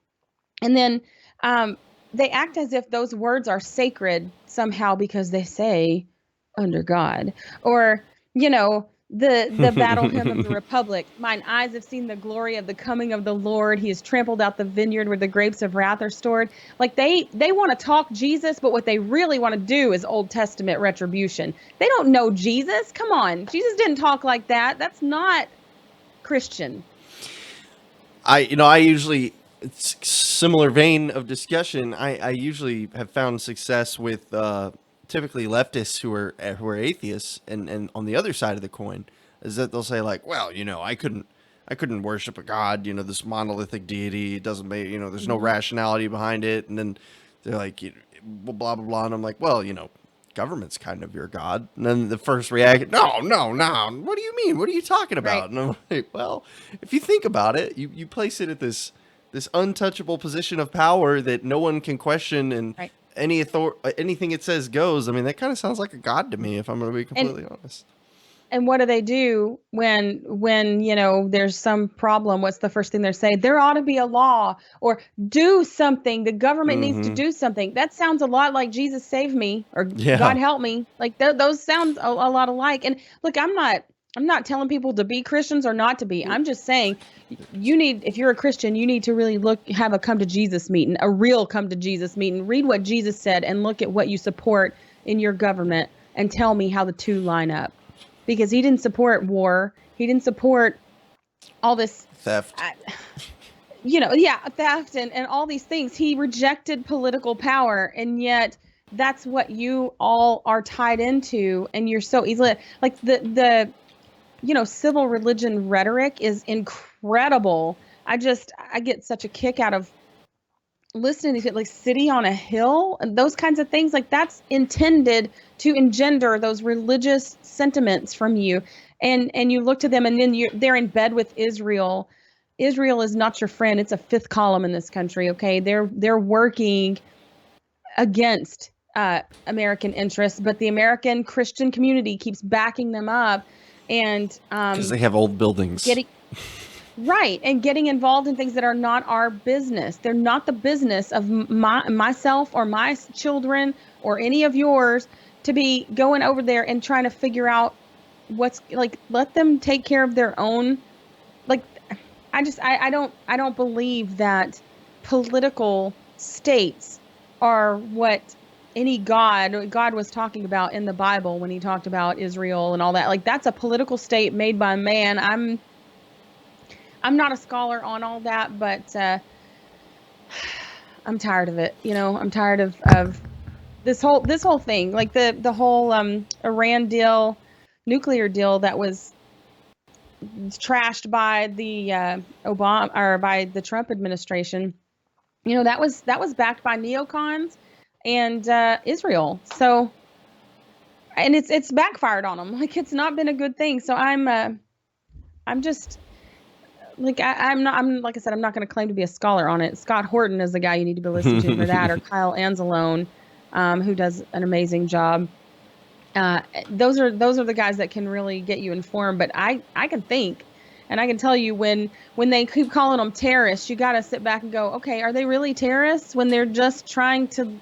And then um, they act as if those words are sacred somehow because they say under God, or the battle hymn of the Republic. Mine eyes have seen the glory of the coming of the Lord. He has trampled out the vineyard where the grapes of wrath are stored. Like they want to talk Jesus, but what they really want to do is Old Testament retribution. They don't know Jesus. Come on, Jesus didn't talk like that. That's not Christian. I usually, it's similar vein of discussion. I usually have found success with typically leftists who are atheists, and on the other side of the coin is that they'll say like, well, I couldn't worship a god, this monolithic deity. It doesn't make, there's no Mhm. rationality behind it, and then they're like, blah blah blah, and I'm like, well, government's kind of your god. And then the first reaction, no, no, no. What do you mean? What are you talking Right, about? And I'm like, well, if you think about it, you place it at this untouchable position of power that no one can question, and right. anything it says goes. I mean, that kind of sounds like a god to me, if I'm going to be And completely honest. what do they do when there's some problem? What's the first thing they're saying? There ought to be a law, or do something. The government needs to Mm-hmm. do something. That sounds a lot like Jesus save me or Yeah. God help me. Like those sound a lot alike. And look, I'm not telling people to be Christians or not to be. I'm just saying you need, if you're a Christian, you need to really have a come to Jesus meeting, a real come to Jesus meeting. Read what Jesus said and look at what you support in your government and tell me how the two line up, because he didn't support war. He didn't support all this, Theft. uh, yeah, theft and all these things. He rejected political power, and yet that's what you all are tied into, and you're so easily like the civil religion rhetoric is incredible. I get such a kick out of listening to it, like city on a hill and those kinds of things. Like that's intended to engender those religious sentiments from you, and you look to them, and then they're in bed with Israel. Israel is not your friend. It's a fifth column in this country. Okay, they're working against American interests, but the American Christian community keeps backing them up, and Because they have old buildings. getting right, and getting involved in things that are not our business. They're not the business of myself or my children or any of yours to be going over there and trying to figure out what's like. Let them take care of their own. Like, I don't believe that political states are what any God was talking about in the Bible when he talked about Israel and all that. Like, that's a political state made by man. I'm not a scholar on all that, but I'm tired of it. I'm tired of this whole thing, like the whole Iran deal, nuclear deal that was trashed by the Obama or by the Trump administration. That was backed by neocons and Israel. So, and it's backfired on them. Like, it's not been a good thing. So I'm just like I'm like I said, I'm not going to claim to be a scholar on it. Scott Horton is the guy you need to be listening to for that, or Kyle Anzalone, who does an amazing job. Those are the guys that can really get you informed. But I can think, and I can tell you when they keep calling them terrorists, you got to sit back and go, okay, are they really terrorists when they're just trying to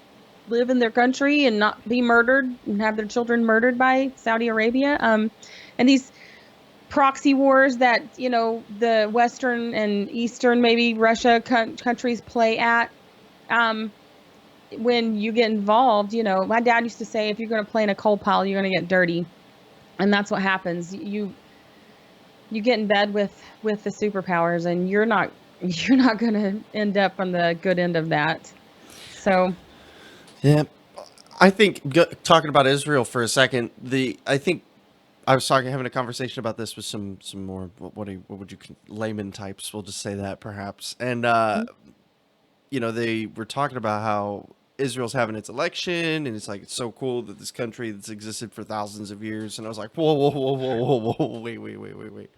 live in their country and not be murdered and have their children murdered by Saudi Arabia? And these proxy wars that the Western and Eastern, maybe Russia countries play at. Um, when you get involved, my dad used to say, if you're going to play in a coal pile, you're going to get dirty, and that's what happens. You get in bed with the superpowers, and you're not going to end up on the good end of that. So, Yeah. I think talking about Israel for a second, I think I was having a conversation about this with some more what would you layman types? We'll just say that perhaps, and they were talking about how Israel's having its election, and it's like it's so cool that this country that's existed for thousands of years, and I was like, whoa, whoa, whoa, whoa, whoa, whoa, wait, wait, wait, wait, wait.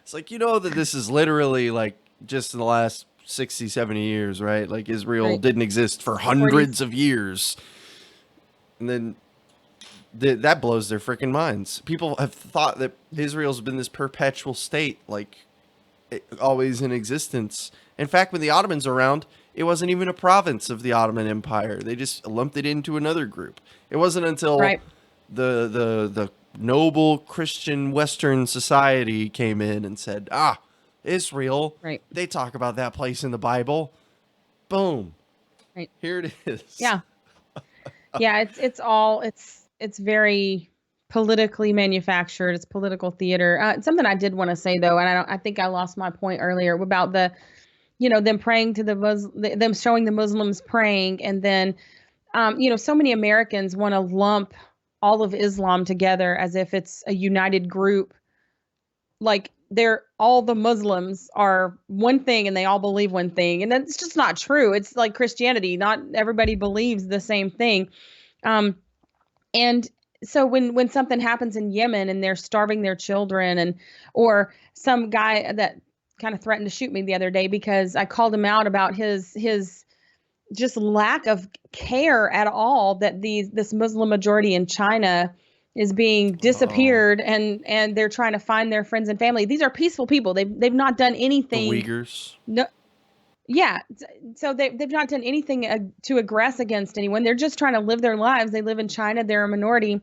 It's like that this is literally like just in the last 60, 70 years, right? Like Israel Right. didn't exist for 40s. hundreds of years. And then that blows their freaking minds. People have thought that Israel's been this perpetual state, like always in existence. In fact, when the Ottomans were around, it wasn't even a province of the Ottoman Empire. They just lumped it into another group. It wasn't until Right. the noble Christian Western society came in and said, "Ah, Israel, Right. they talk about that place in the Bible." Boom. Right. Here it is. Yeah. Yeah, it's very politically manufactured. It's political theater. Something I did want to say though, and I think I lost my point earlier about them praying to them showing the Muslims praying, and then so many Americans want to lump all of Islam together as if it's a united group. Like they're all the Muslims are one thing and they all believe one thing, and that's just not true. It's like Christianity. Not everybody believes the same thing. Um, and so when something happens in Yemen and they're starving their children, and or some guy that kind of threatened to shoot me the other day because I called him out about his just lack of care at all, that this Muslim majority in China is being Oh, disappeared, and they're trying to find their friends and family. These are peaceful people. They've not done the anything. Uyghurs. No, yeah. So they've not done anything to aggress against anyone. They're just trying to live their lives. They live in China. They're a minority,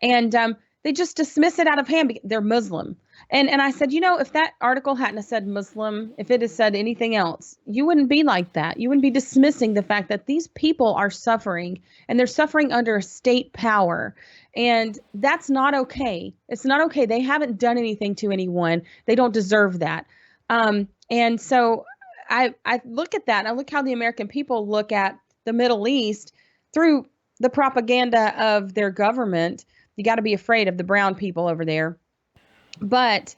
and they just dismiss it out of hand. They're Muslim, and I said, if that article hadn't have said Muslim, if it had said anything else, you wouldn't be like that. You wouldn't be dismissing the fact that these people are suffering, and they're suffering under a state power, and that's not okay. It's not okay. They haven't done anything to anyone. They don't deserve that. And so I look at that, and I look how the American people look at the Middle East through the propaganda of their government. You got to be afraid of the brown people over there. But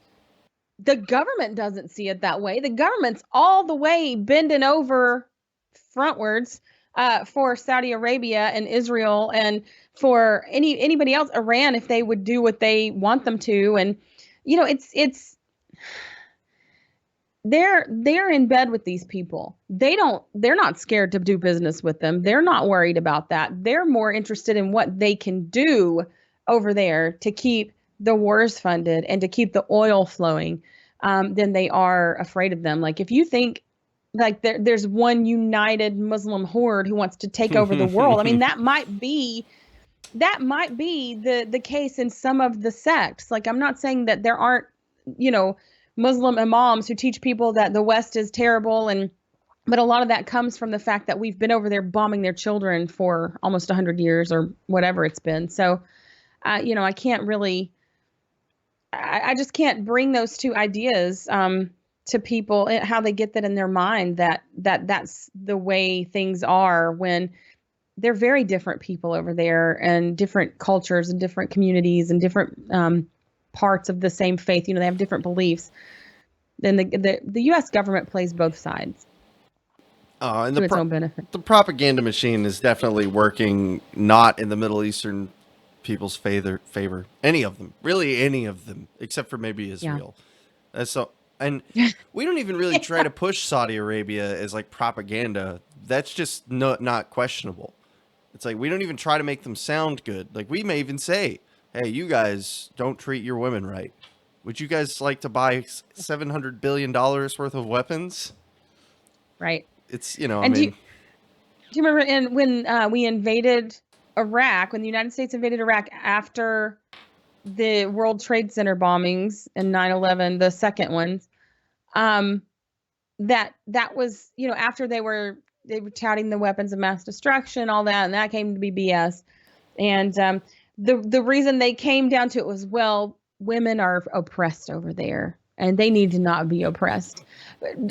the government doesn't see it that way. The government's all the way bending over frontwards for Saudi Arabia and Israel, and for anybody else, Iran, if they would do what they want them to. And it's they're in bed with these people. They're not scared to do business with them. They're not worried about that. They're more interested in what they can do over there to keep the wars funded and to keep the oil flowing, than they are afraid of them. Like if you think like there's one united Muslim horde who wants to take over the world, I mean that might be the case in some of the sects. Like I'm not saying that there aren't, you know, Muslim imams who teach people that the West is terrible, and but a lot of that comes from the fact that we've been over there bombing their children for almost 100 years or whatever it's been. So, I can't really, I just can't bring those two ideas to people, how they get that in their mind, that's the way things are, when they're very different people over there, and different cultures and different communities and different parts of the same faith. They have different beliefs. Then the U.S. government plays both sides And to its own benefit. the propaganda machine is definitely working not in the Middle Eastern people's favor. Any of them, really, any of them, except for maybe Yeah. Israel. So, and we don't even really try to push Saudi Arabia as like propaganda. That's just not questionable. It's like we don't even try to make them sound good. Like we may even say, "Hey, you guys don't treat your women right. Would you guys like to buy $700 billion worth of weapons?" Right. It's I And do you, mean, do you remember when we invaded Iraq, when the United States invaded Iraq after the World Trade Center bombings and 9/11, the second ones, um, that was, after they were touting the weapons of mass destruction, all that, and that came to be BS. And the reason they came down to it was, well, women are oppressed over there, and they need to not be oppressed.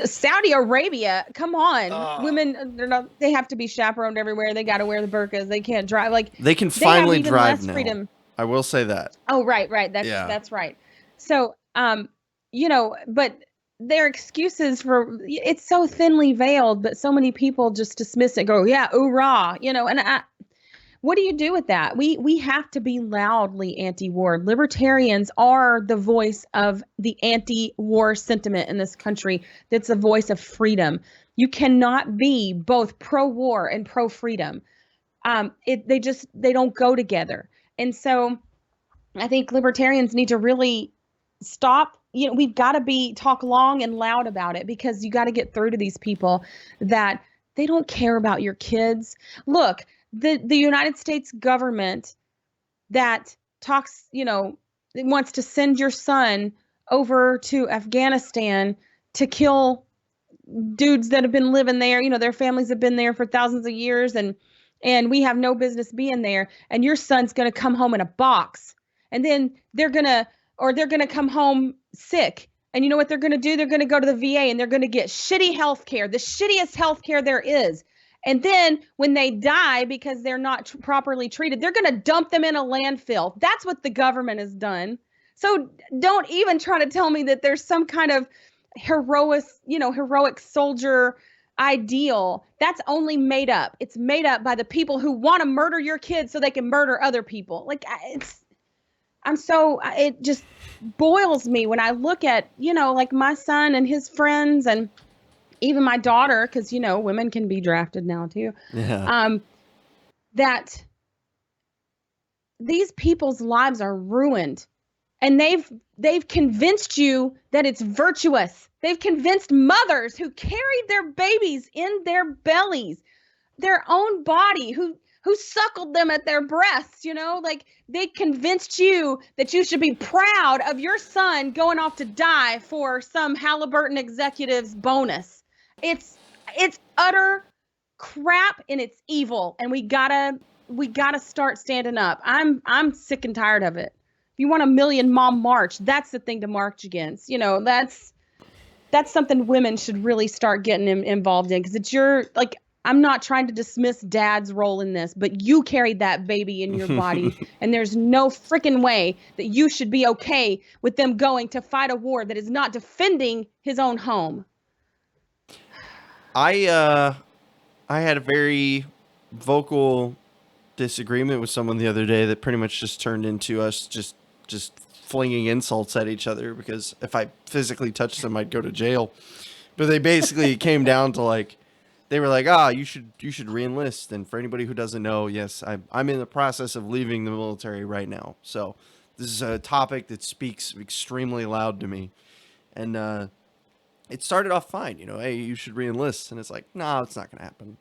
Saudi Arabia, come on, women, they have to be chaperoned everywhere. They got to wear the burqas. They can't drive. Like they can they have finally even drive less now. freedom. I will say that. Oh, right. Yeah. That's right. So, but their excuses for it's so thinly veiled, but so many people just dismiss it, go, yeah, hoorah, and what do you do with that? We have to be loudly anti-war. Libertarians are the voice of the anti-war sentiment in this country. That's a voice of freedom. You cannot be both pro-war and pro-freedom. They don't go together. And so I think libertarians need to really stop. We've got to talk long and loud about it, because you got to get through to these people that they don't care about your kids. Look, the United States government that talks, wants to send your son over to Afghanistan to kill dudes that have been living there. Their families have been there for thousands of years, and we have no business being there. And your son's going to come home in a box, and then they're going to come home sick. And you know what they're going to do? They're going to go to the VA and they're going to get shitty health care, the shittiest health care there is. And then when they die because they're not properly treated, they're going to dump them in a landfill. That's what the government has done. So don't even try to tell me that there's some kind of heroic soldier ideal. That's only made up. It's made up by the people who want to murder your kids so they can murder other people. It just boils me when I look at, like my son and his friends, and even my daughter, because, women can be drafted now too. Yeah. That these people's lives are ruined, and they've convinced you that it's virtuous. They've convinced mothers who carried their babies in their bellies, their own body, who suckled them at their breasts, like they convinced you that you should be proud of your son going off to die for some Halliburton executive's bonus. It's utter crap, and it's evil, and we gotta start standing up. I'm sick and tired of it. If you want a million mom march, that's the thing to march against. That's something women should really start getting involved in, because I'm not trying to dismiss dad's role in this, but you carried that baby in your body, and there's no freaking way that you should be okay with them going to fight a war that is not defending his own home. I had a very vocal disagreement with someone the other day that pretty much just turned into us just flinging insults at each other, because if I physically touched them, I'd go to jail. But they basically came down to they were like, you should re-enlist. And for anybody who doesn't know, yes, I'm in the process of leaving the military right now. So this is a topic that speaks extremely loud to me. And it started off fine, hey, you should re-enlist. And it's like, no, it's not going to happen.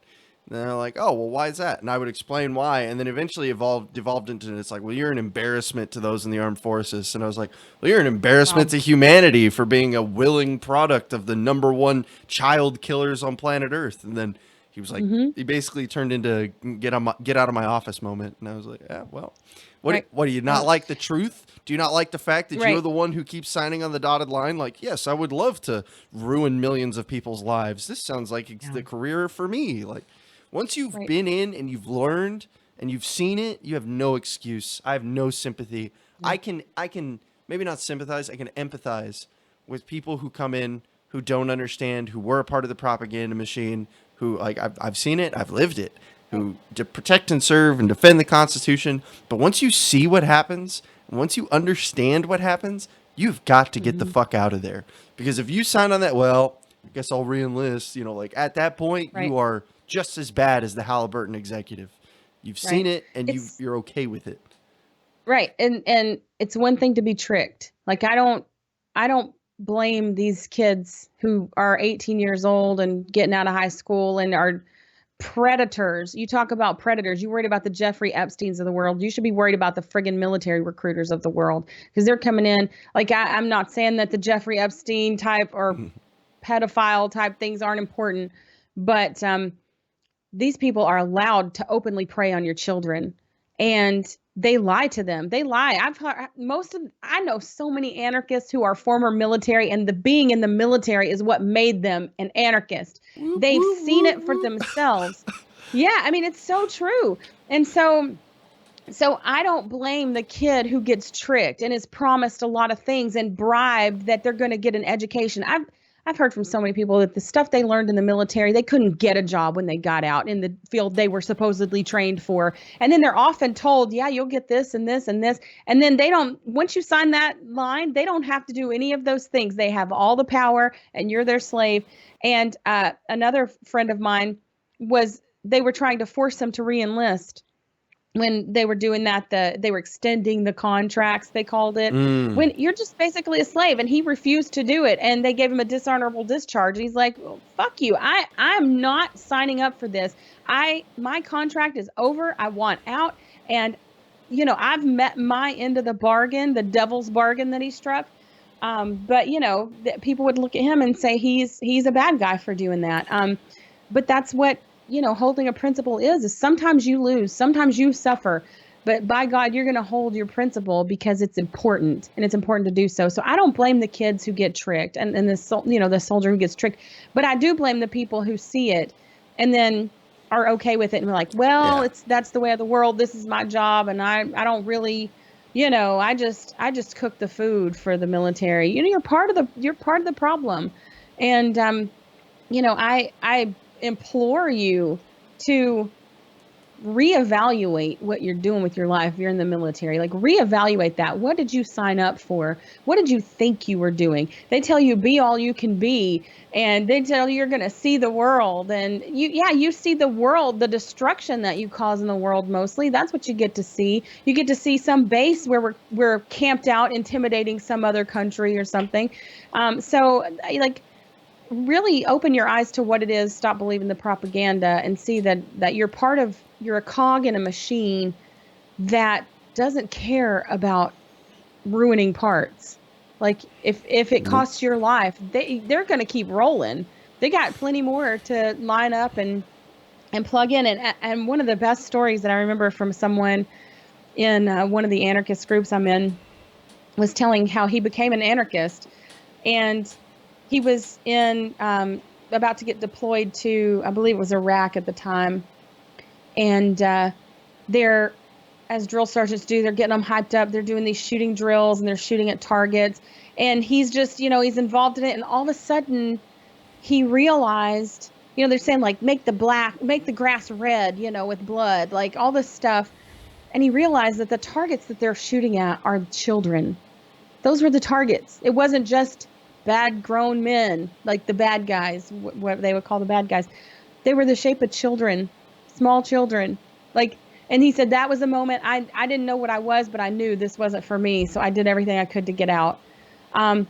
And they're like, oh, well, why is that? And I would explain why. And then eventually devolved into, it's like, well, you're an embarrassment to those in the armed forces. And I was like, well, you're an embarrassment to humanity for being a willing product of the number 1 child killers on planet Earth. And then he was like, he basically turned into get out of my office moment. And I was like, yeah, well, what do you not like the truth? Do you not like the fact that you're the one who keeps signing on the dotted line? Like, yes, I would love to ruin millions of people's lives. This sounds like it's the career for me. Like, once you've been in and you've learned and you've seen it, you have no excuse. I have no sympathy. I can maybe not sympathize, I can empathize with people who come in, who don't understand, who were a part of the propaganda machine, who I've seen it, I've lived it, who to protect and serve and defend the Constitution. But once you see what happens, and once you understand what happens, you've got to get the fuck out of there. Because if you sign on that, well, I guess I'll re-enlist, at that point, you are just as bad as the Halliburton executive. You've seen it, and you're okay with it. Right. And it's one thing to be tricked. Like, I don't blame these kids who are 18 years old and getting out of high school and are predators. You talk about predators. You worried about the Jeffrey Epsteins of the world. You should be worried about the friggin' military recruiters of the world, because they're coming in. Like, I'm not saying that the Jeffrey Epstein type or pedophile type things aren't important, but these people are allowed to openly prey on your children, and they lie to them. They lie. I know so many anarchists who are former military, and the being in the military is what made them an anarchist. They've seen it for themselves. Yeah, I mean, it's so true. And so I don't blame the kid who gets tricked and is promised a lot of things and bribed that they're going to get an education. I've heard from so many people that the stuff they learned in the military, they couldn't get a job when they got out in the field they were supposedly trained for. And then they're often told, yeah, you'll get this and this and this. And then they don't, once you sign that line, they don't have to do any of those things. They have all the power and you're their slave. And another friend of mine they were trying to force him to re-enlist when they were doing that. They were extending the contracts, they called it, Mm. when you're just basically a slave, and he refused to do it, and they gave him a dishonorable discharge. And he's like, well, fuck you, I'm not signing up for this. My contract is over, I want out. And I've met my end of the bargain, the devil's bargain that he struck. But people would look at him and say he's a bad guy for doing that. But that's what holding a principle is sometimes you lose, sometimes you suffer, but by God, you're going to hold your principle because it's important, and it's important to do so. So I don't blame the kids who get tricked, and the soldier who gets tricked, but I do blame the people who see it and then are okay with it and we're like, well, Yeah. that's the way of the world, this is my job, and I don't really, I just cook the food for the military. You're part of the problem. And I implore you to reevaluate what you're doing with your life. If you're in the military, like, reevaluate that. What did you sign up for? What did you think you were doing? They tell you be all you can be, and they tell you you're going to see the world, and you see the world, the destruction that you cause in the world. Mostly that's what you get to see. You get to see some base where we're camped out intimidating some other country or something. So, like, really open your eyes to what it is. Stop believing the propaganda and see that you're a cog in a machine that doesn't care about ruining parts. Like, if it Nope. costs your life, they're going to keep rolling. They got plenty more to line up and plug in. And one of the best stories that I remember from someone in one of the anarchist groups I'm in was telling how he became an anarchist. And he was in about to get deployed to, I believe it was Iraq at the time. And they're, as drill sergeants do, they're getting them hyped up. They're doing these shooting drills and they're shooting at targets. And he's just, he's involved in it. And all of a sudden, he realized, they're saying, like, make the grass red, with blood, like all this stuff. And he realized that the targets that they're shooting at are children. Those were the targets. It wasn't just bad grown men, like the bad guys, what they would call the bad guys. They were the shape of children, small children. Like, and he said that was the moment I didn't know what I was, but I knew this wasn't for me. So I did everything I could to get out. Um,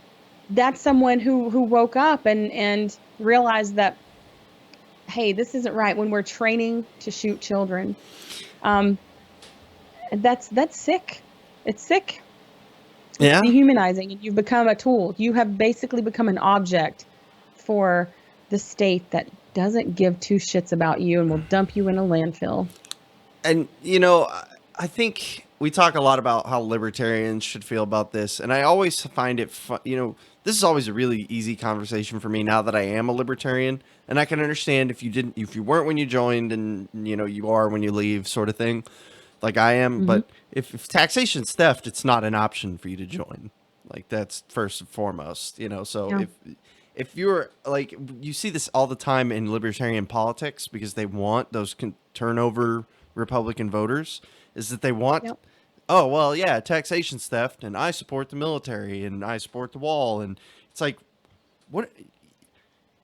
that's someone who woke up and realized that, hey, this isn't right when we're training to shoot children. Um, that's sick. It's sick. It's Yeah. dehumanizing, and you've become a tool. You have basically become an object for the state that doesn't give two shits about you and will dump you in a landfill. And I think we talk a lot about how libertarians should feel about this, and I always find it fun. This is always a really easy conversation for me now that I am a libertarian, and I can understand if you weren't when you joined, and you are when you leave, sort of thing, like I am. Hmm. But if taxation's theft, it's not an option for you to join. Like, that's first and foremost. So Yeah. if you're like, you see this all the time in libertarian politics because they want those turnover Republican voters, is that they want, Yep. oh, well, yeah, taxation's theft, and I support the military, and I support the wall. And it's like, what?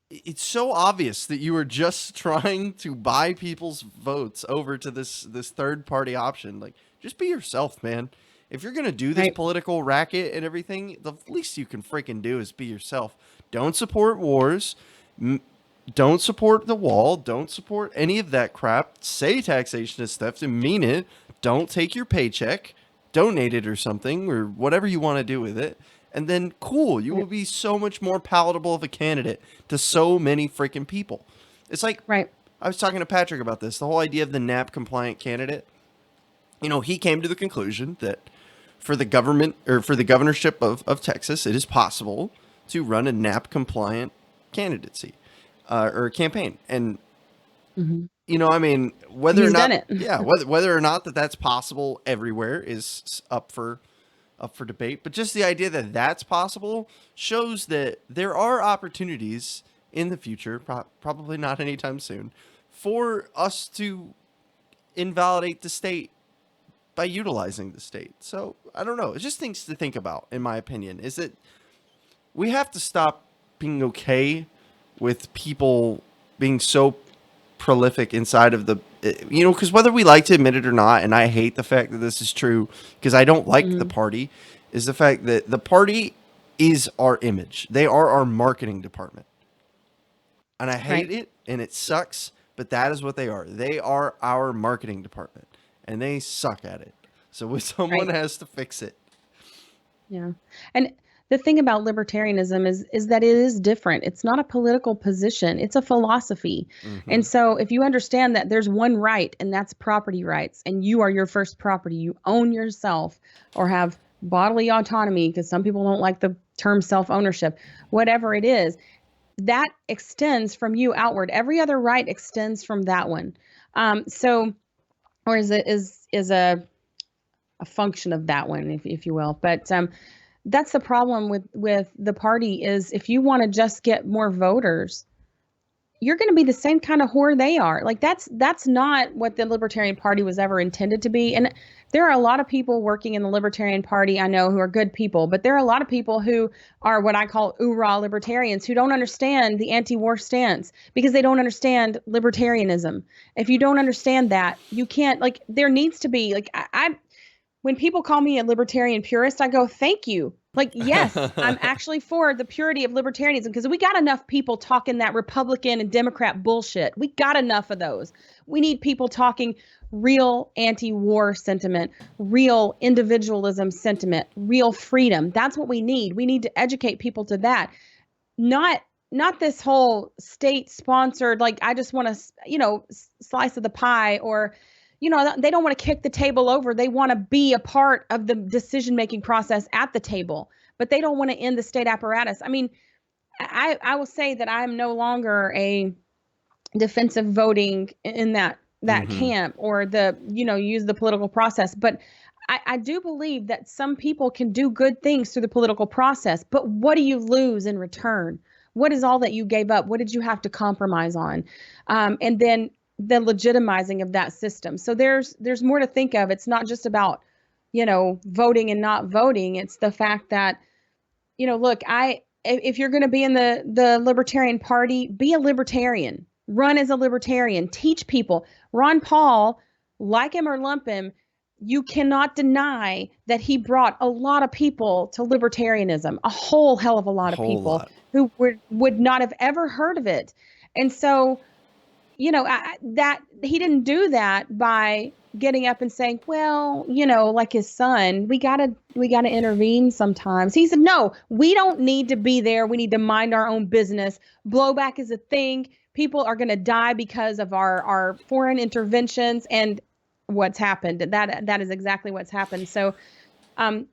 It's so obvious that you are just trying to buy people's votes over to this third party option. Like, just be yourself, man. If you're gonna do this Right. political racket and everything, the least you can freaking do is be yourself. Don't support wars. Don't support the wall. Don't support any of that crap. Say taxation is theft and mean it. Don't take your paycheck. Donate it or something, or whatever you want to do with it. And then, cool, you will Right. be so much more palatable of a candidate to so many freaking people. It's like, Right. I was talking to Patrick about this, the whole idea of the NAP compliant candidate. He came to the conclusion that for the government, or for the governorship of Texas, it is possible to run a NAP compliant candidacy, or campaign. And Hmm. I mean, whether or He's done not, it. yeah, whether or not that's possible everywhere is up for up for debate. But just the idea that that's possible shows that there are opportunities in the future, probably not anytime soon, for us to invalidate the state by utilizing the state. So I don't know. It's just things to think about, in my opinion, is that we have to stop being okay with people being so prolific inside of the, because whether we like to admit it or not, and I hate the fact that this is true because I don't like the Mhm. party, is the fact that the party is our image. They are our marketing department. And I hate Right. it and it sucks, but that is what they are. They are our marketing department and they suck at it. So someone Right. has to fix it. Yeah. And the thing about libertarianism is that it is different. It's not a political position, it's a philosophy. Mm-hmm. And so if you understand that there's one right and that's property rights and you are your first property, you own yourself or have bodily autonomy because some people don't like the term self-ownership, whatever it is, that extends from you outward. Every other right extends from that one. So or is a function of that one, if you will. But that's the problem with the party is if you want to just get more voters, you're going to be the same kind of whore they are. Like that's not what the Libertarian Party was ever intended to be. And there are a lot of people working in the Libertarian Party I know who are good people, but there are a lot of people who are what I call oorah libertarians who don't understand the anti-war stance because they don't understand libertarianism. If you don't understand that, you can't like there needs to be like I when people call me a libertarian purist, I go, thank you. Like, yes, I'm actually for the purity of libertarianism because we got enough people talking that Republican and Democrat bullshit. We got enough of those. We need people talking real anti war sentiment, real individualism sentiment, real freedom. That's what we need. We need to educate people to that. Not not this whole state sponsored like I just want to, slice of the pie or they don't want to kick the table over. They want to be a part of the decision making process at the table, but they don't want to end the state apparatus. I mean, I will say that I'm no longer a defensive voting in that Mm-hmm. camp or the use the political process, but I do believe that some people can do good things through the political process, but what do you lose in return? What is all that you gave up? What did you have to compromise on? And then the legitimizing of that system. So there's more to think of. It's not just about voting and not voting. It's the fact that look, if you're going to be in the Libertarian Party, be a libertarian. Run as a libertarian. Teach people. Ron Paul, like him or lump him, you cannot deny that he brought a lot of people to libertarianism, a whole hell of a A lot of whole people lot. who would not have ever heard of it. And so that he didn't do that by getting up and saying, well, like his son, we gotta intervene sometimes. He said, no, we don't need to be there. We need to mind our own business. Blowback is a thing. People are going to die because of our foreign interventions and what's happened. That is exactly what's happened. So um,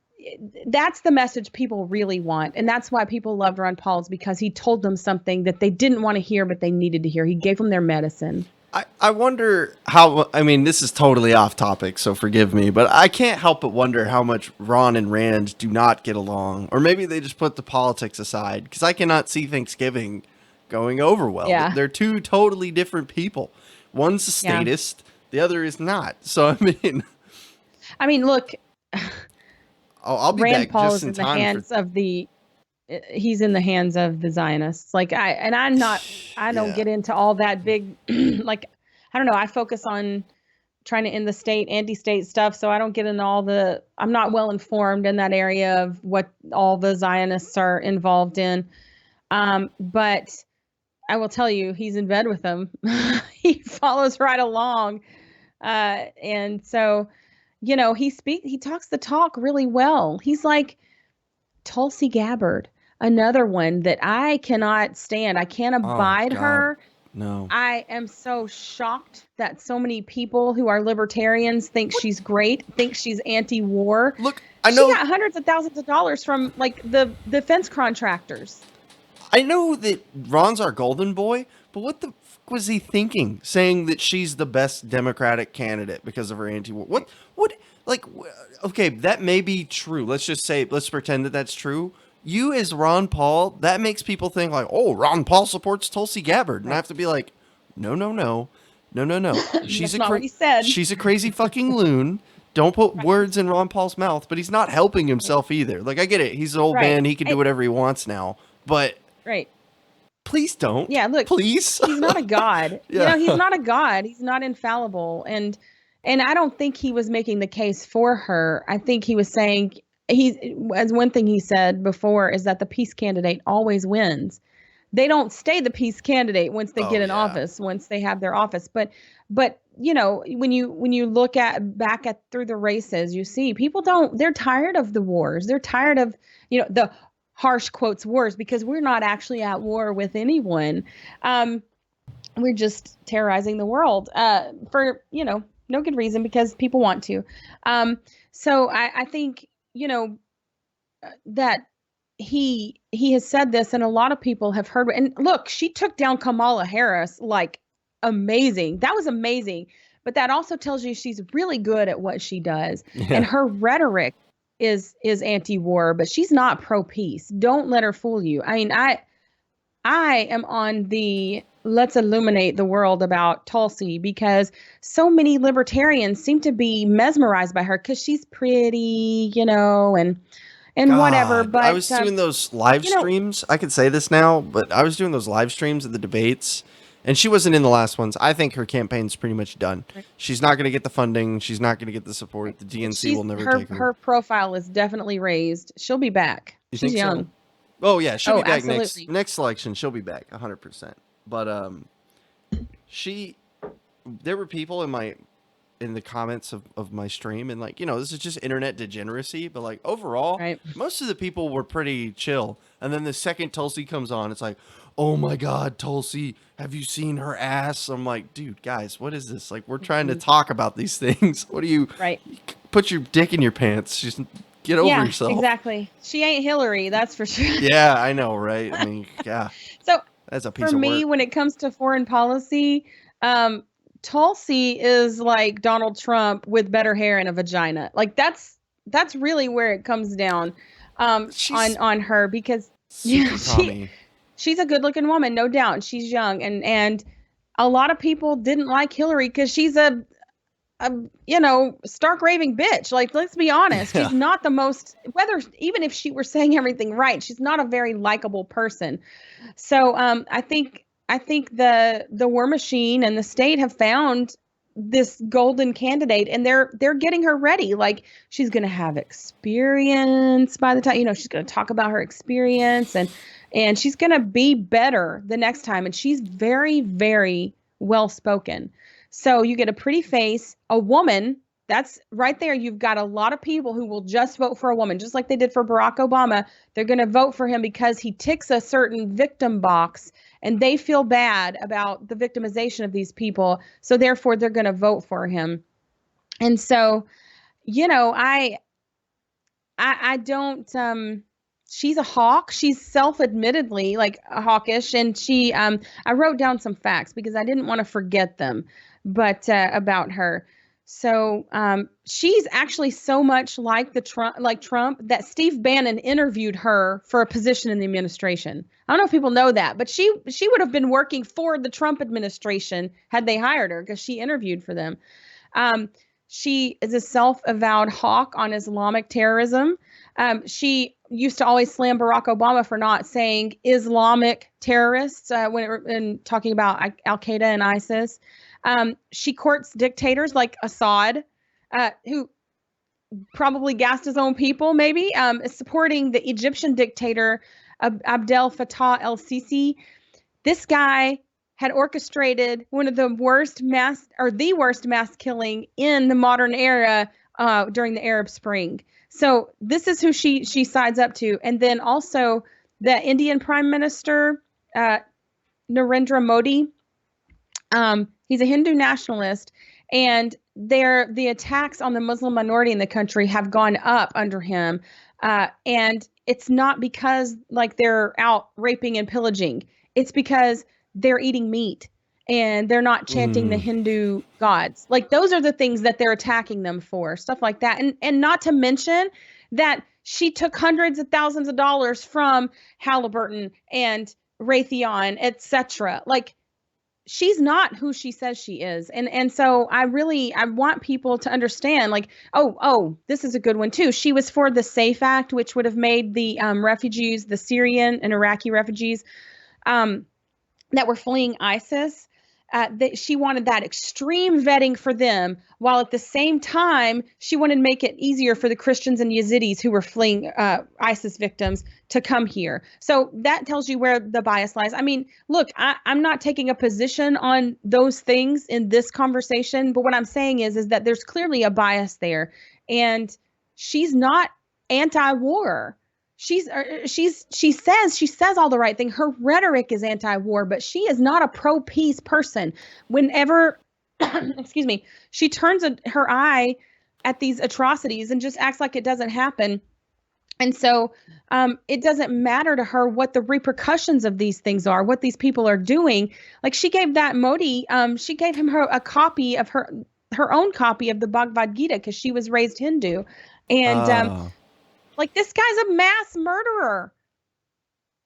that's the message people really want. And that's why people loved Ron Paul is because he told them something that they didn't want to hear, but they needed to hear. He gave them their medicine. I wonder how, I mean, this is totally off topic, so forgive me, but I can't help but wonder how much Ron and Rand do not get along. Or maybe they just put the politics aside, because I cannot see Thanksgiving going over well. Yeah. They're two totally different people. One's a Yeah. statist, the other is not. So, I mean, I mean, look, I'll be Rand back Paul just is in in the time for. hands of the he's in the hands of the Zionists. Like I don't Yeah. get into all that big like I don't know, I focus on trying to end the state, anti-state stuff, so I don't get into all the I'm not well informed in that area of what all the Zionists are involved in. But I will tell you, he's in bed with them. He follows right along. And so, he talks the talk really well. He's like Tulsi Gabbard, another one that I cannot stand. I can't Oh, abide God. her. No. I am so shocked that so many people who are libertarians think What? she's great, think she's anti-war. Look, I She know got hundreds of thousands of dollars from like the defense contractors. I know that Ron's our golden boy, but what the fuck was he thinking saying that she's the best Democratic candidate because of her anti-war? What like, okay, that may be true. Let's just say, let's pretend that that's true. You as Ron Paul, that makes people think like, oh, Ron Paul supports Tulsi Gabbard, and I Right. have to be like, no, no, no, no, no, no. That's not what he said. She's a crazy fucking loon. Don't put Right. words in Ron Paul's mouth, but he's not helping Right. himself either. Like, I get it. He's an old Right. man. He can do whatever he wants now. But Right. please don't. Yeah, look, Please. he's not a god. Yeah. He's not a god. He's not infallible. And I don't think he was making the case for her. I think he was saying he's as one thing he said before is that the peace candidate always wins. They don't stay the peace candidate once they Oh, get in yeah. office, once they have their office. But when you look at back at through the races, you see people don't they're tired of the wars. They're tired of, the harsh quotes wars because we're not actually at war with anyone. Um, we're just terrorizing the world for no good reason because people want to. Um, so I think that he has said this, and a lot of people have heard. And look, she took down Kamala Harris like amazing. That was amazing. But that also tells you she's really good at what she does, and Yeah. her rhetoric is anti-war, but she's not pro-peace. Don't let her fool you. I mean, I am on the let's illuminate the world about Tulsi because so many libertarians seem to be mesmerized by her because she's pretty, and whatever. God, I But was doing those live you know, streams. I could say this now, but I was doing those live streams of the debates, and she wasn't in the last ones. I think her campaign's pretty much done. She's not going to get the funding. She's not going to get the support. The DNC she's will never her take her. her profile is definitely raised. She'll be back. You She's think so? young. Oh yeah, she'll Oh, be back next absolutely. next election. She'll be back 100%. But she, there were people in the comments of my stream, and like, this is just internet degeneracy, but like overall Right. most of the people were pretty chill, and then the second Tulsi comes on, it's like, oh my god, Tulsi, have you seen her ass? I'm like, dude, guys, what is this? Like, we're trying to Mhm. talk about these things. What do you Right. put your dick in your pants? Just get over Yeah, yourself. exactly. She ain't Hillary, that's for sure. Yeah, I know, right? I mean, yeah, So that's a for piece of me, work. when it comes to foreign policy, um, Tulsi is like Donald Trump with better hair and a vagina. Like that's really where it comes down She's on her because yeah, super Tommy. she's a good looking woman, no doubt. She's young and a lot of people didn't like Hillary because she's a stark raving bitch. Like, let's be honest, Yeah. she's not the most whether even if she were saying everything right, she's not a very likable person. So I think the War Machine and the state have found this golden candidate, and they're getting her ready. Like, she's going to have experience by the time she's going to talk about her experience, and she's going to be better the next time. And she's very, very well spoken. So you get a pretty face, a woman. That's right there. You've got a lot of people who will just vote for a woman, just like they did for Barack Obama. They're going to vote for him because he ticks a certain victim box, and they feel bad about the victimization of these people. So therefore, they're going to vote for him. And so, I don't. She's a hawk. She's self-admittedly like a hawkish, and I wrote down some facts because I didn't want to forget them, but about her. So she's actually so much like Trump, that Steve Bannon interviewed her for a position in the administration. I don't know if people know that, but she would have been working for the Trump administration had they hired her because she interviewed for them. Um, she is a self-avowed hawk on Islamic terrorism. She used to always slam Barack Obama for not saying Islamic terrorists when talking about Al Qaeda and ISIS. She courts dictators like Assad, who probably gassed his own people, maybe, supporting the Egyptian dictator Abdel Fattah el-Sisi. This guy had orchestrated one of the worst mass killing in the modern era during the Arab Spring. So this is who she sides up to. And then also the Indian Prime Minister, Narendra Modi. He's a Hindu nationalist, and the attacks on the Muslim minority in the country have gone up under him. And it's not because like they're out raping and pillaging. It's because they're eating meat. and they're not chanting the Mm. Hindu gods. Like those are the things that they're attacking them for, stuff like that. And not to mention that she took hundreds of thousands of dollars from Halliburton and Raytheon, etc. Like she's not who she says she is. And so I want people to understand, like, this is a good one too. She was for the SAFE Act, which would have made the refugees, the Syrian and Iraqi refugees, um, that were fleeing ISIS. That she wanted that extreme vetting for them, while at the same time she wanted to make it easier for the Christians and Yazidis who were fleeing ISIS victims to come here. So that tells you where the bias lies. I mean, look, I'm not taking a position on those things in this conversation, but what I'm saying is that there's clearly a bias there, and she's not anti-war. She says all the right thing. Her rhetoric is anti-war, but she is not a pro-peace person. Whenever excuse me, she turns her eye at these atrocities and just acts like it doesn't happen. And so it doesn't matter to her what the repercussions of these things are, what these people are doing. Like she gave that Modi, she gave him a copy of her own copy of the Bhagavad Gita because she was raised Hindu. And Ah. like this guy's a mass murderer.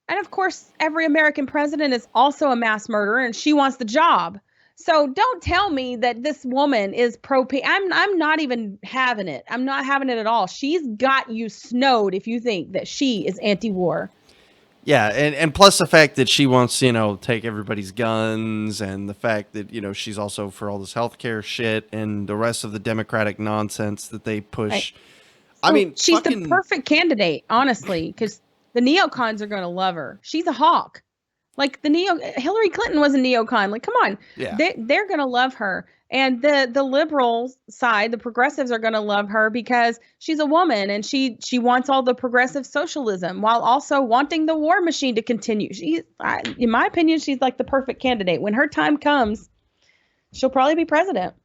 And of course, every American president is also a mass murderer, and she wants the job. So don't tell me that this woman is pro. I'm not even having it. I'm not having it at all. She's got you snowed if you think that she is anti-war. Yeah, and plus the fact that she wants to, take everybody's guns, and the fact that, she's also for all this healthcare shit and the rest of the democratic nonsense that they Right. push. I So mean, she's the fucking perfect candidate, honestly, because the neocons are going to love her. She's a hawk. Like Hillary Clinton was a neocon. Like, come on, yeah. they're gonna love her, and the liberal side, the progressives are gonna love her because she's a woman and she wants all the progressive socialism while also wanting the war machine to continue. In my opinion, she's like the perfect candidate. When her time comes, she'll probably be president.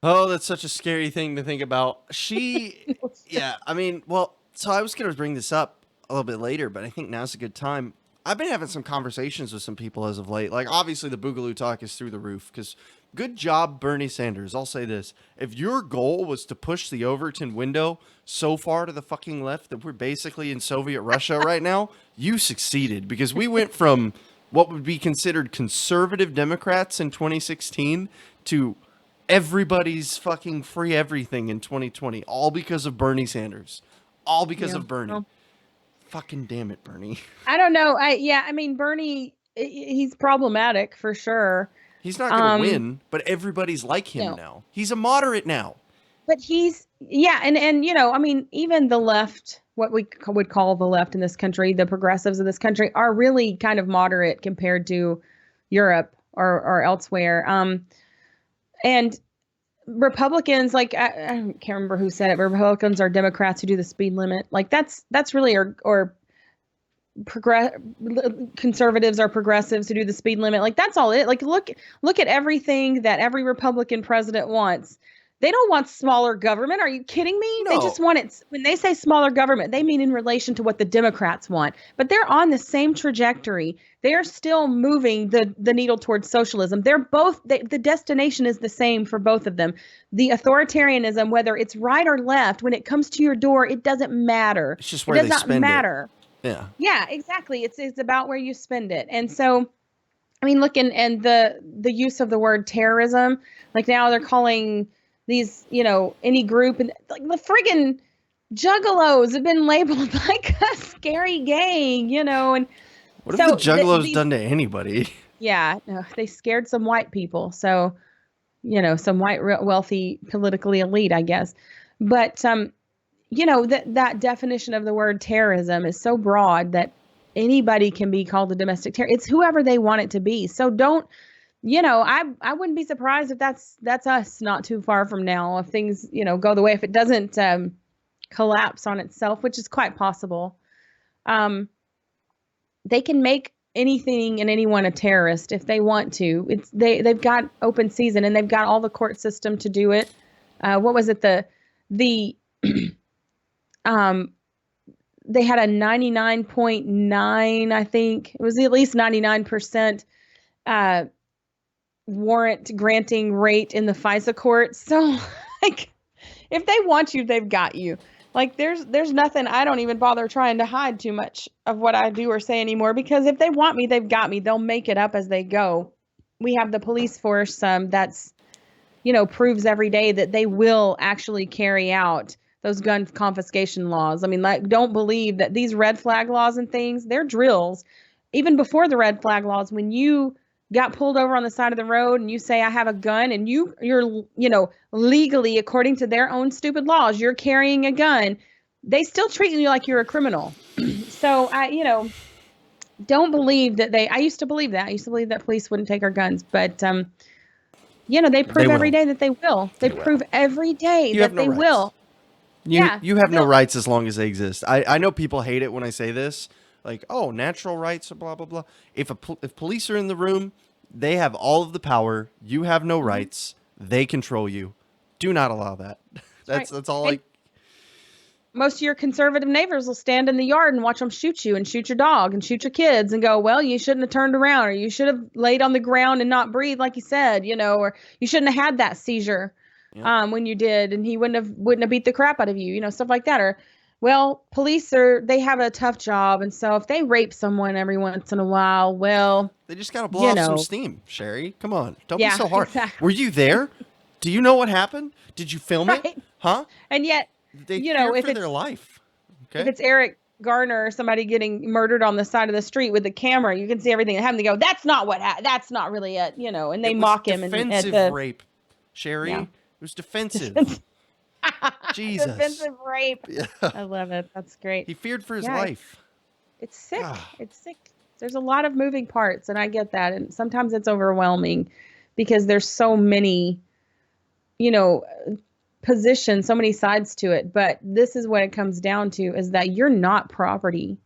Oh, that's such a scary thing to think about. Yeah, I mean, well, so I was going to bring this up a little bit later, but I think now's a good time. I've been having some conversations with some people as of late. Like, obviously, the Boogaloo talk is through the roof because good job, Bernie Sanders. I'll say this. If your goal was to push the Overton window so far to the fucking left that we're basically in Soviet Russia right now, you succeeded because we went from what would be considered conservative Democrats in 2016 to everybody's fucking free everything in 2020, all because of Bernie Sanders, all because Yeah. of Bernie. Well, Fucking damn it, Bernie. I don't know. I mean, Bernie, he's problematic for sure. He's not gonna Um, win, but everybody's like him no. now. He's a moderate now. But yeah, and I mean, even the left, what we would call the left in this country, the progressives of this country, are really kind of moderate compared to Europe or elsewhere. And Republicans, like I can't remember who said it, but Republicans are Democrats who do the speed limit. Like that's really or progress conservatives are progressives who do the speed limit. Like that's all it. Like look at everything that every Republican president wants. They don't want smaller government. Are you kidding me? They just No, want it. When they say smaller government, they mean in relation to what the Democrats want. But they're on the same trajectory. They're still moving the needle towards socialism. They're both the destination is the same for both of them. The authoritarianism, whether it's right or left, when it comes to your door, it doesn't matter. it's just It where does they not spend it. matter. Yeah. Yeah, exactly. It's about where you spend it. And so, I mean, look, and the use of the word terrorism, like now they're calling these, any group, and like the friggin' juggalos have been labeled like a scary gang, and What have the so Juggalos done to anybody? yeah, no, they scared some white people. So, some white wealthy politically elite, I guess. But that definition of the word terrorism is so broad that anybody can be called a domestic terror. It's whoever they want it to be. So don't, I wouldn't be surprised if that's us not too far from now, if things, go the way, if it doesn't collapse on itself, which is quite possible. They can make anything and anyone a terrorist if they want to. They've got open season and they've got all the court system to do it. What was it? The um they had a 99.9, I think it was at least 99% uh, warrant granting rate in the FISA court. So, like, if they want you, they've got you. Like, there's nothing. I don't even bother trying to hide too much of what I do or say anymore, because if they want me, they've got me. They'll make it up as they go. We have the police force that's, proves every day that they will actually carry out those gun confiscation laws. I mean, like, don't believe that these red flag laws and things, they're drills. Even before the red flag laws, when you got pulled over on the side of the road and you say, I have a gun, and you're, legally, according to their own stupid laws, you're carrying a gun, they still treat you like you're a criminal. So don't believe that I used to believe that. I used to believe that police wouldn't take our guns, but they They prove every will. day that they will. They They will. prove every day You have that no they rights. will. Yeah, You have no they'll. rights as long as they exist. I know people hate it when I say this, like, oh, natural rights or blah blah blah. If police are in the room, they have all of the power. You have no Mhm. rights. They control you. Do not allow that. Right. That's all. And Like, most of your conservative neighbors will stand in the yard and watch them shoot you and shoot your dog and shoot your kids and go, well, you shouldn't have turned around, or you should have laid on the ground and not breathed like you said, or you shouldn't have had that seizure yep. when you did, and he wouldn't have beat the crap out of you, stuff like that. Or, well, they have a tough job, and so if they rape someone every once in a while, well, They just gotta blow you off some know, steam, Sherry. Come on, don't be yeah, so hard. Were exactly. you there? Do you know what happened? Did you film it? Right. Huh? And yet, They feared if for their life. if Okay. it's Eric Garner or somebody getting murdered on the side of the street with the camera, you can see everything that happened. They go, "That's not that's not really it," and they It was mock him and at defensive the rape, Sherry. yeah It was defensive. defensive Jesus. defensive rape. Yeah. I love it. That's great. He feared for his Yeah, life. it's sick. Ah, It's sick. There's a lot of moving parts, and I get that, and sometimes it's overwhelming because there's so many, you know, positions, so many sides to it. But this is what it comes down to: is that you're not property.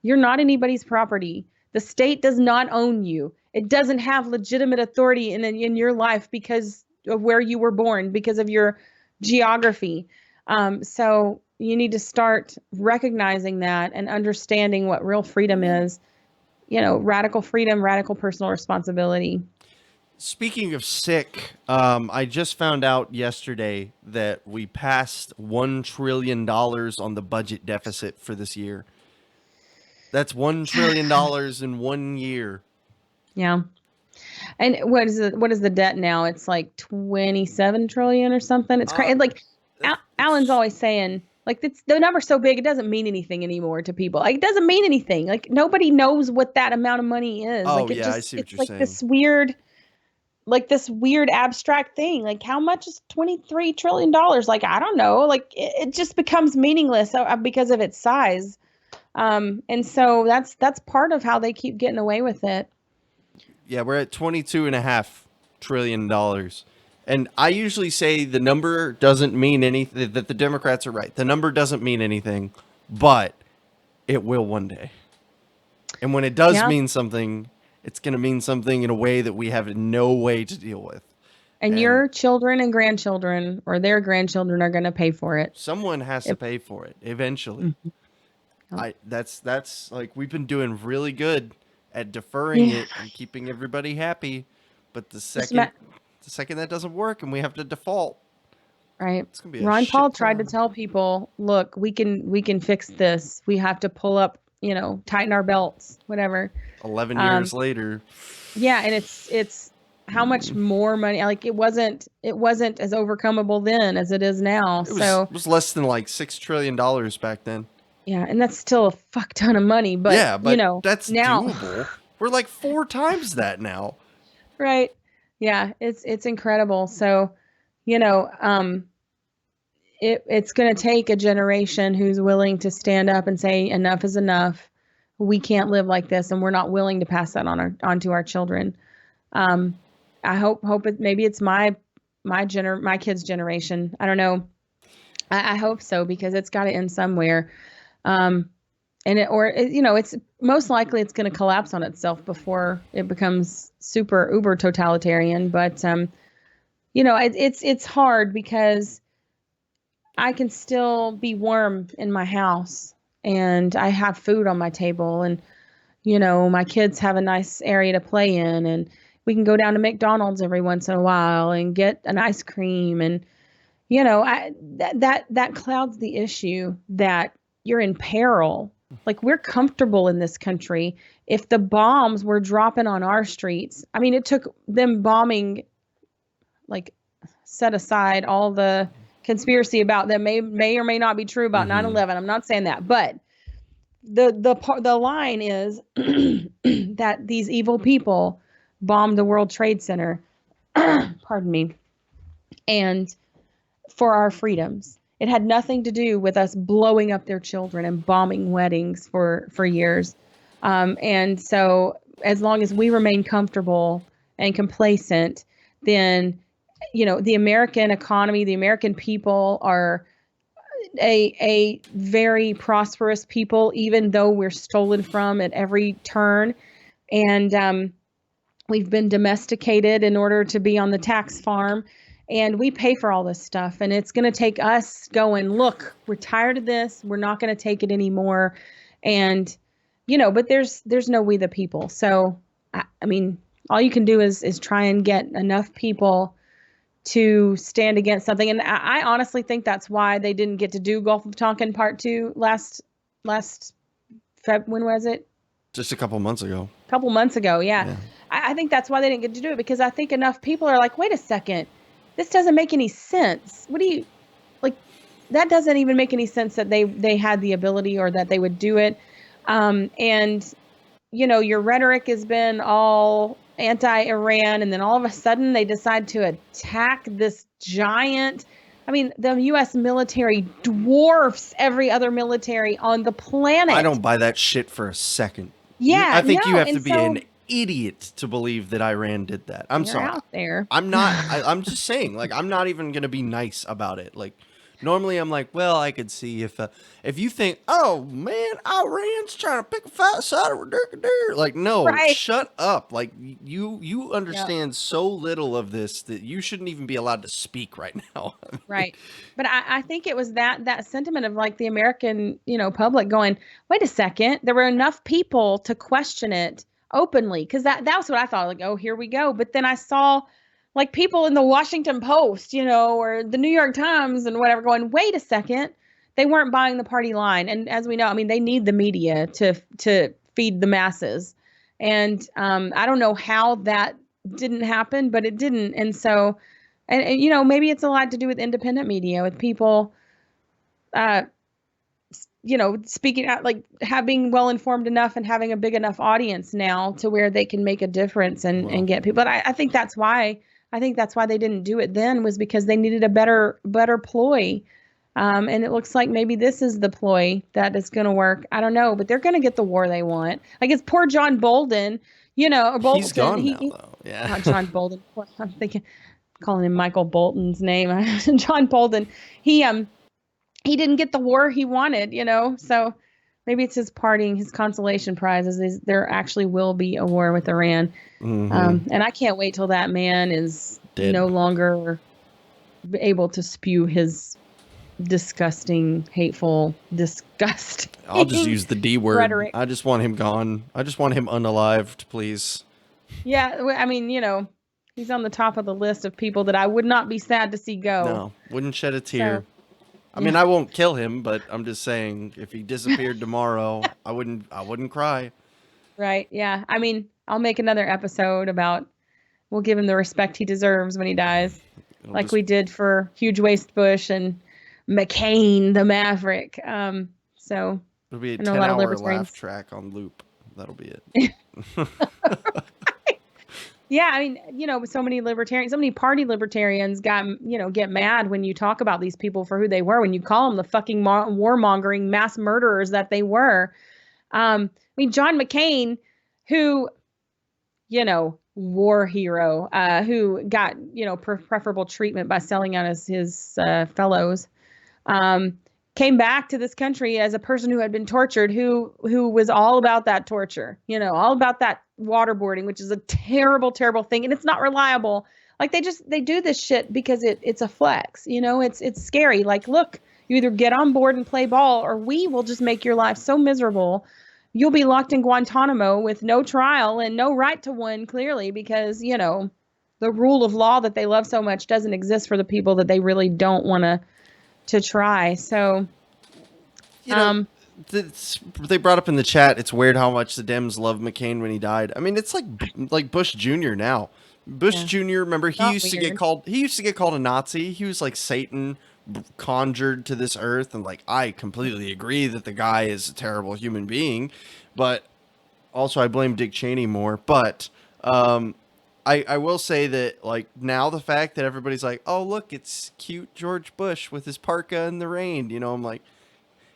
You're not anybody's property. The state does not own you. It doesn't have legitimate authority in your life because of where you were born, because of your geography. So you need to start recognizing that and understanding what real freedom is. Radical freedom, radical personal responsibility. speaking of sick, I just found out yesterday that we passed $1 trillion on the budget deficit for this year. That's $1 trillion in 1 year. Yeah. And what is the debt now? It's like 27 trillion or something. It's crazy. Uh, Like Alan's it's always saying, like, the number's so big it doesn't mean anything anymore to people. Like, it doesn't mean anything. Like, nobody knows what that amount of money is. oh Like, yeah, I see what it's you're like saying. this weird abstract thing. Like, how much is $23 trillion? Like, I don't know. Like, it just becomes meaningless because of its size. And so that's part of how they keep getting away with it. Yeah, we're at $22.5 trillion. And I usually say the number doesn't mean anything, that the Democrats are right. The number doesn't mean anything, but it will one day. And when it does Yeah. mean something, it's going to mean something in a way that we have no way to deal with. And And your children and grandchildren or their grandchildren are going to pay for it. someone has to If, pay for it eventually. Mhm. Yep. That's like we've been doing really good at deferring Yeah. it and keeping everybody happy, but Just ma- the second that doesn't work and we have to default, right. it's gonna be a Ron Paul shit tried to ton. tell people, look, we can fix this. We have to pull up, tighten our belts, whatever. 11 Um, years later, yeah, and it's how much more money, like it wasn't as overcomable then as it is now. So, it was less than like $6 trillion back then. yeah, and that's still a fuck ton of money, but Yeah, but that's now doable. We're like 4 times that now. right. Yeah, it's incredible. So, you know, um it's going to take a generation who's willing to stand up and say enough is enough. We can't live like this, and we're not willing to pass that onto our children. Um I hope maybe it's my kids' generation. I don't know. I hope so, because it's got to end somewhere. Um and it's most likely it's going to collapse on itself before it becomes super uber totalitarian. But it's hard because I can still be warm in my house, and I have food on my table, and my kids have a nice area to play in, and we can go down to McDonald's every once in a while and get an ice cream. And that clouds the issue that you're in peril. Like, we're comfortable in this country. If the bombs were dropping on our streets, I mean, it took them bombing, like, set aside all the conspiracy about them may or may not be true about 9/11. I'm not saying that, but the line is that these evil people bombed the World Trade Center, pardon me, and for our freedoms. It had nothing to do with us blowing up their children and bombing weddings for years. And so as long as we remain comfortable and complacent, then, the American economy, the American people are a very prosperous people, even though we're stolen from at every turn. And we've been domesticated in order to be on the tax farm. And we pay for all this stuff. And it's going to take us going, look, we're tired of this. We're not going to take it anymore. And, but there's no we the people. So, I mean, all you can do is try and get enough people to stand against something. And I honestly think that's why they didn't get to do Gulf of Tonkin Part 2 last when was it? Just a couple months ago. A couple months ago, yeah. I think that's why they didn't get to do it, because I think enough people are like, wait a second, this doesn't make any sense. What do you, like, that doesn't even make any sense that they had the ability or that they would do it. And, your rhetoric has been all anti-Iran, and then all of a sudden they decide to attack this giant. I mean, the U.S. military dwarfs every other military on the planet. I don't buy that shit for a second. Yeah, I think you have to be an idiot to believe that Iran did that. I'm sorry. Out there. I'm not. I'm just saying. Like, I'm not even gonna be nice about it. Like, normally I'm like, well, I could see if you think, oh man, Iran's trying to pick a fight side of a like, no, right. Shut up. Like, you understand so little of this that you shouldn't even be allowed to speak right now. Right. But I think it was that sentiment of, like, the American, public going, wait a second, there were enough people to question it openly, because that was what I thought, like, oh, here we go. But then I saw, like, people in the Washington Post, or the New York Times and whatever going, wait a second, they weren't buying the party line. And as we know, I mean, they need the media to feed the masses. And I don't know how that didn't happen, but it didn't. And so, and maybe it's a lot to do with independent media, with people, speaking out, like, having well-informed enough and having a big enough audience now to where they can make a difference and get people. But I think that's why they didn't do it then, was because they needed a better ploy. And it looks like maybe this is the ploy that is going to work. I don't know, but they're going to get the war they want. Like, it's poor John Bolden, or Bolton. He's gone now, though. Yeah. Not John Bolden. I'm thinking, calling him Michael Bolton's name. John Bolden. He didn't get the war he wanted, so maybe it's his consolation prize is there actually will be a war with Iran. Mm-hmm. And I can't wait till that man is dead. No longer able to spew his disgusting, hateful, disgusting. I'll just use the D word. Rhetoric. I just want him gone. I just want him unalived, please. Yeah, I mean, he's on the top of the list of people that I would not be sad to see go. No, wouldn't shed a tear. So, I mean, I won't kill him, but I'm just saying, if he disappeared tomorrow, I wouldn't cry. Right. Yeah. I mean, I'll make another episode about, we'll give him the respect he deserves when he dies. Like we did for Huge Waste Bush and McCain, the Maverick. So it'll be a 10-hour laugh track on loop. That'll be it. Yeah, I mean, so many party libertarians get mad when you talk about these people for who they were, when you call them the fucking warmongering mass murderers that they were. I mean, John McCain, who, war hero, who got, preferable treatment by selling out his fellows, came back to this country as a person who had been tortured, who was all about that torture, all about that waterboarding, which is a terrible, terrible thing. And it's not reliable. Like, they do this shit because it's a flex, it's scary. Like, look, you either get on board and play ball, or we will just make your life so miserable you'll be locked in Guantanamo with no trial and no right to one, clearly, because, the rule of law that they love so much doesn't exist for the people that they really don't want to try. So, You know, um, they brought up in the chat. It's weird how much the Dems love McCain when he died. I mean, it's like Bush Jr. now. Bush yeah, Jr. Remember, he not used to get weird. called. He used to get called a Nazi. He was like Satan conjured to this earth, and like I completely agree that the guy is a terrible human being, but also I blame Dick Cheney more. But um, I will say that like now the fact that everybody's like, oh look, it's cute George Bush with his parka in the rain. I'm like,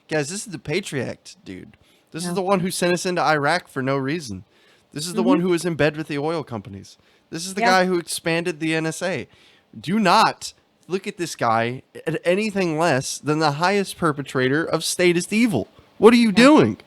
guys, this is the Patriot Act, dude. This is Yeah. the one who sent us into Iraq for no reason. This is the one Hmm. who was in bed with the oil companies. This is the Yeah. guy who expanded the NSA. Do not look at this guy at anything less than the highest perpetrator of statist evil. What are you Yeah. doing?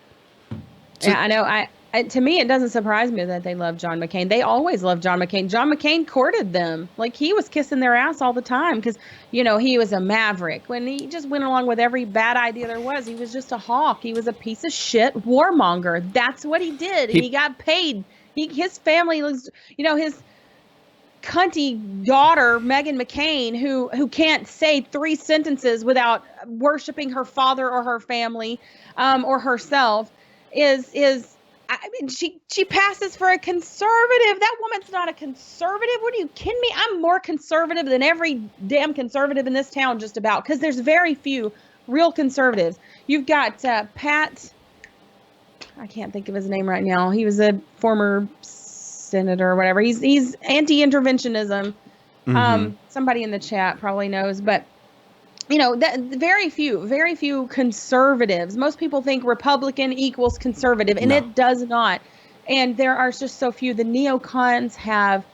To Yeah, I know. To me, it doesn't surprise me that they love John McCain. They always loved John McCain. John McCain courted them. Like he was kissing their ass all the time because, he was a maverick. When he just went along with every bad idea there was, he was just a hawk. He was a piece of shit warmonger. That's what he did, and he he got paid. His family was, his cunty daughter Meghan McCain, who can't say three sentences without worshiping her father or her family, or herself, is I mean she passes for a conservative. That woman's not a conservative. What are you kidding me? I'm more conservative than every damn conservative in this town, just about, because there's very few real conservatives. You've got Pat. I can't think of his name right now. He was a former senator or whatever. He's anti-interventionism. mm-hmm. Somebody in the chat probably knows, but that very few conservatives. Most people think Republican equals conservative, and No. it does not. And there are just so few. The neocons have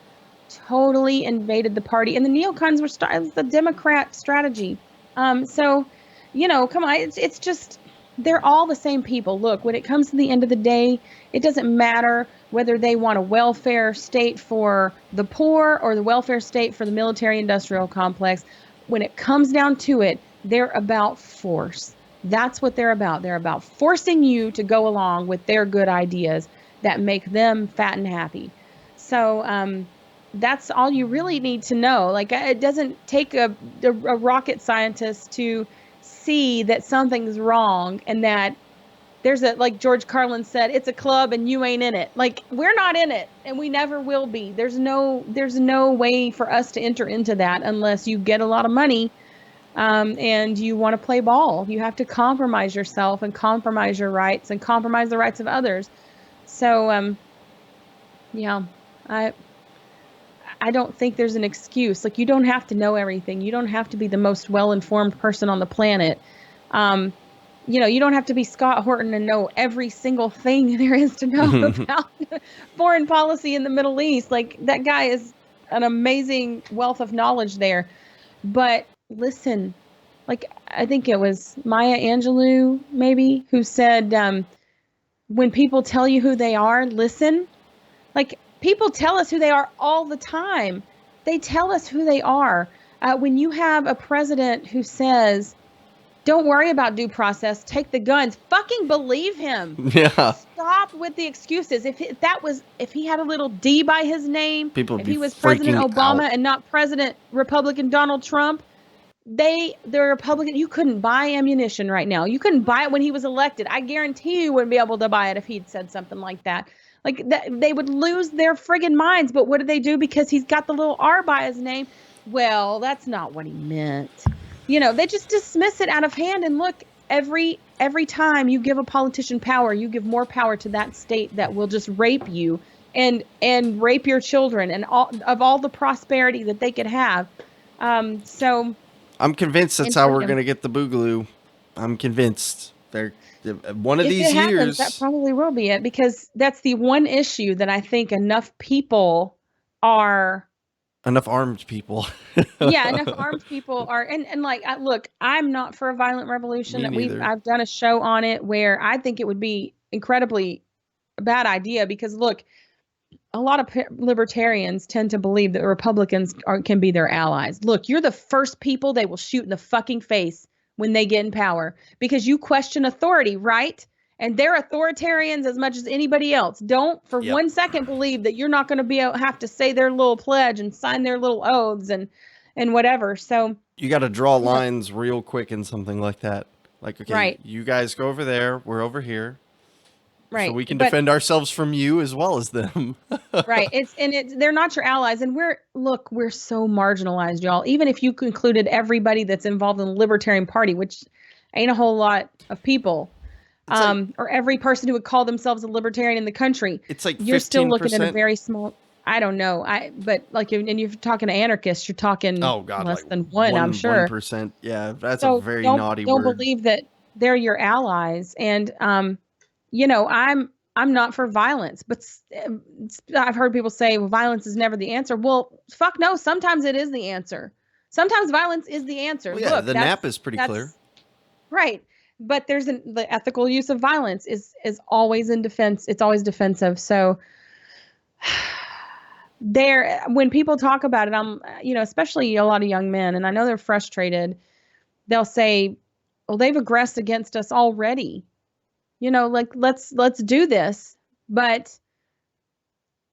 totally invaded the party, and the neocons were the Democrat strategy. So, come on, it's just they're all the same people. Look, when it comes to the end of the day, it doesn't matter whether they want a welfare state for the poor or the welfare state for the military-industrial complex. When it comes down to it, they're about force. That's what they're about. They're about forcing you to go along with their good ideas that make them fat and happy. So, that's all you really need to know. Like, it doesn't take a rocket scientist to see that something's wrong, and that there's like George Carlin said, it's a club and you ain't in it. Like, we're not in it, and we never will be. There's no way for us to enter into that unless you get a lot of money, and you want to play ball. You have to compromise yourself and compromise your rights and compromise the rights of others. So, yeah, I I don't think there's an excuse. Like, you don't have to know everything. You don't have to be the most well-informed person on the planet. Um, you don't have to be Scott Horton and know every single thing there is to know about foreign policy in the Middle East. Like, that guy is an amazing wealth of knowledge there. But listen, like, I think it was Maya Angelou, maybe, who said, when people tell you who they are, listen. Like, people tell us who they are all the time. They tell us who they are. When you have a president who says, don't worry about due process, take the guns, fucking believe him. Yeah. Stop with the excuses. If he had a little D by his name, People would if be he was President freaking out. Obama and not President Republican Donald Trump, the Republican, you couldn't buy ammunition right now. You couldn't buy it when he was elected. I guarantee you wouldn't be able to buy it if he'd said something like that. Like, that, they would lose their friggin' minds. But what do they do? Because he's got the little R by his name. Well, that's not what he meant. They just dismiss it out of hand. And look, every time you give a politician power, you give more power to that state that will just rape you and rape your children and all the prosperity that they could have. So I'm convinced that's and how we're freedom. gonna get the boogaloo. I'm convinced. They're one of If these it happens, that years. probably will be it, because that's the one issue that I think enough people are. Enough armed people. Yeah, enough armed people are, and like, look, I'm not for a violent revolution. Me neither. I've done a show on it where I think it would be incredibly a bad idea, because look, a lot of libertarians tend to believe that Republicans can be their allies. Look, you're the first people they will shoot in the fucking face when they get in power, because you question authority, right? and they're authoritarians as much as anybody else. Don't for Yep. 1 second believe that you're not going to have to say their little pledge and sign their little oaths and whatever. So You got to draw you know, lines real quick in something like that. Like, okay, right, you guys go over there, we're over here, so right, we can but defend ourselves from you as well as them. right. They're not your allies. And we're so marginalized, y'all. Even if you included everybody that's involved in the Libertarian Party, which ain't a whole lot of people, It's like or every person who would call themselves a libertarian in the country, it's like you're still looking at a 15%. very small, I don't know. But like, and you're talking to anarchists, you're talking Oh god, less like than one, I'm sure. 1%. Yeah, that's a So very don't naughty don't word. believe that they're your allies. And you know, I'm not for violence, but I've heard people say, well, violence is never the answer. Well, fuck no. Sometimes it is the answer. Sometimes violence is the answer. Well, yeah, Look, the nap is pretty clear. that's right. But the ethical use of violence is always in defense. It's always defensive. So there, when people talk about it, you know, especially a lot of young men, and I know they're frustrated. They'll say, well, they've aggressed against us already. You know, like let's do this. But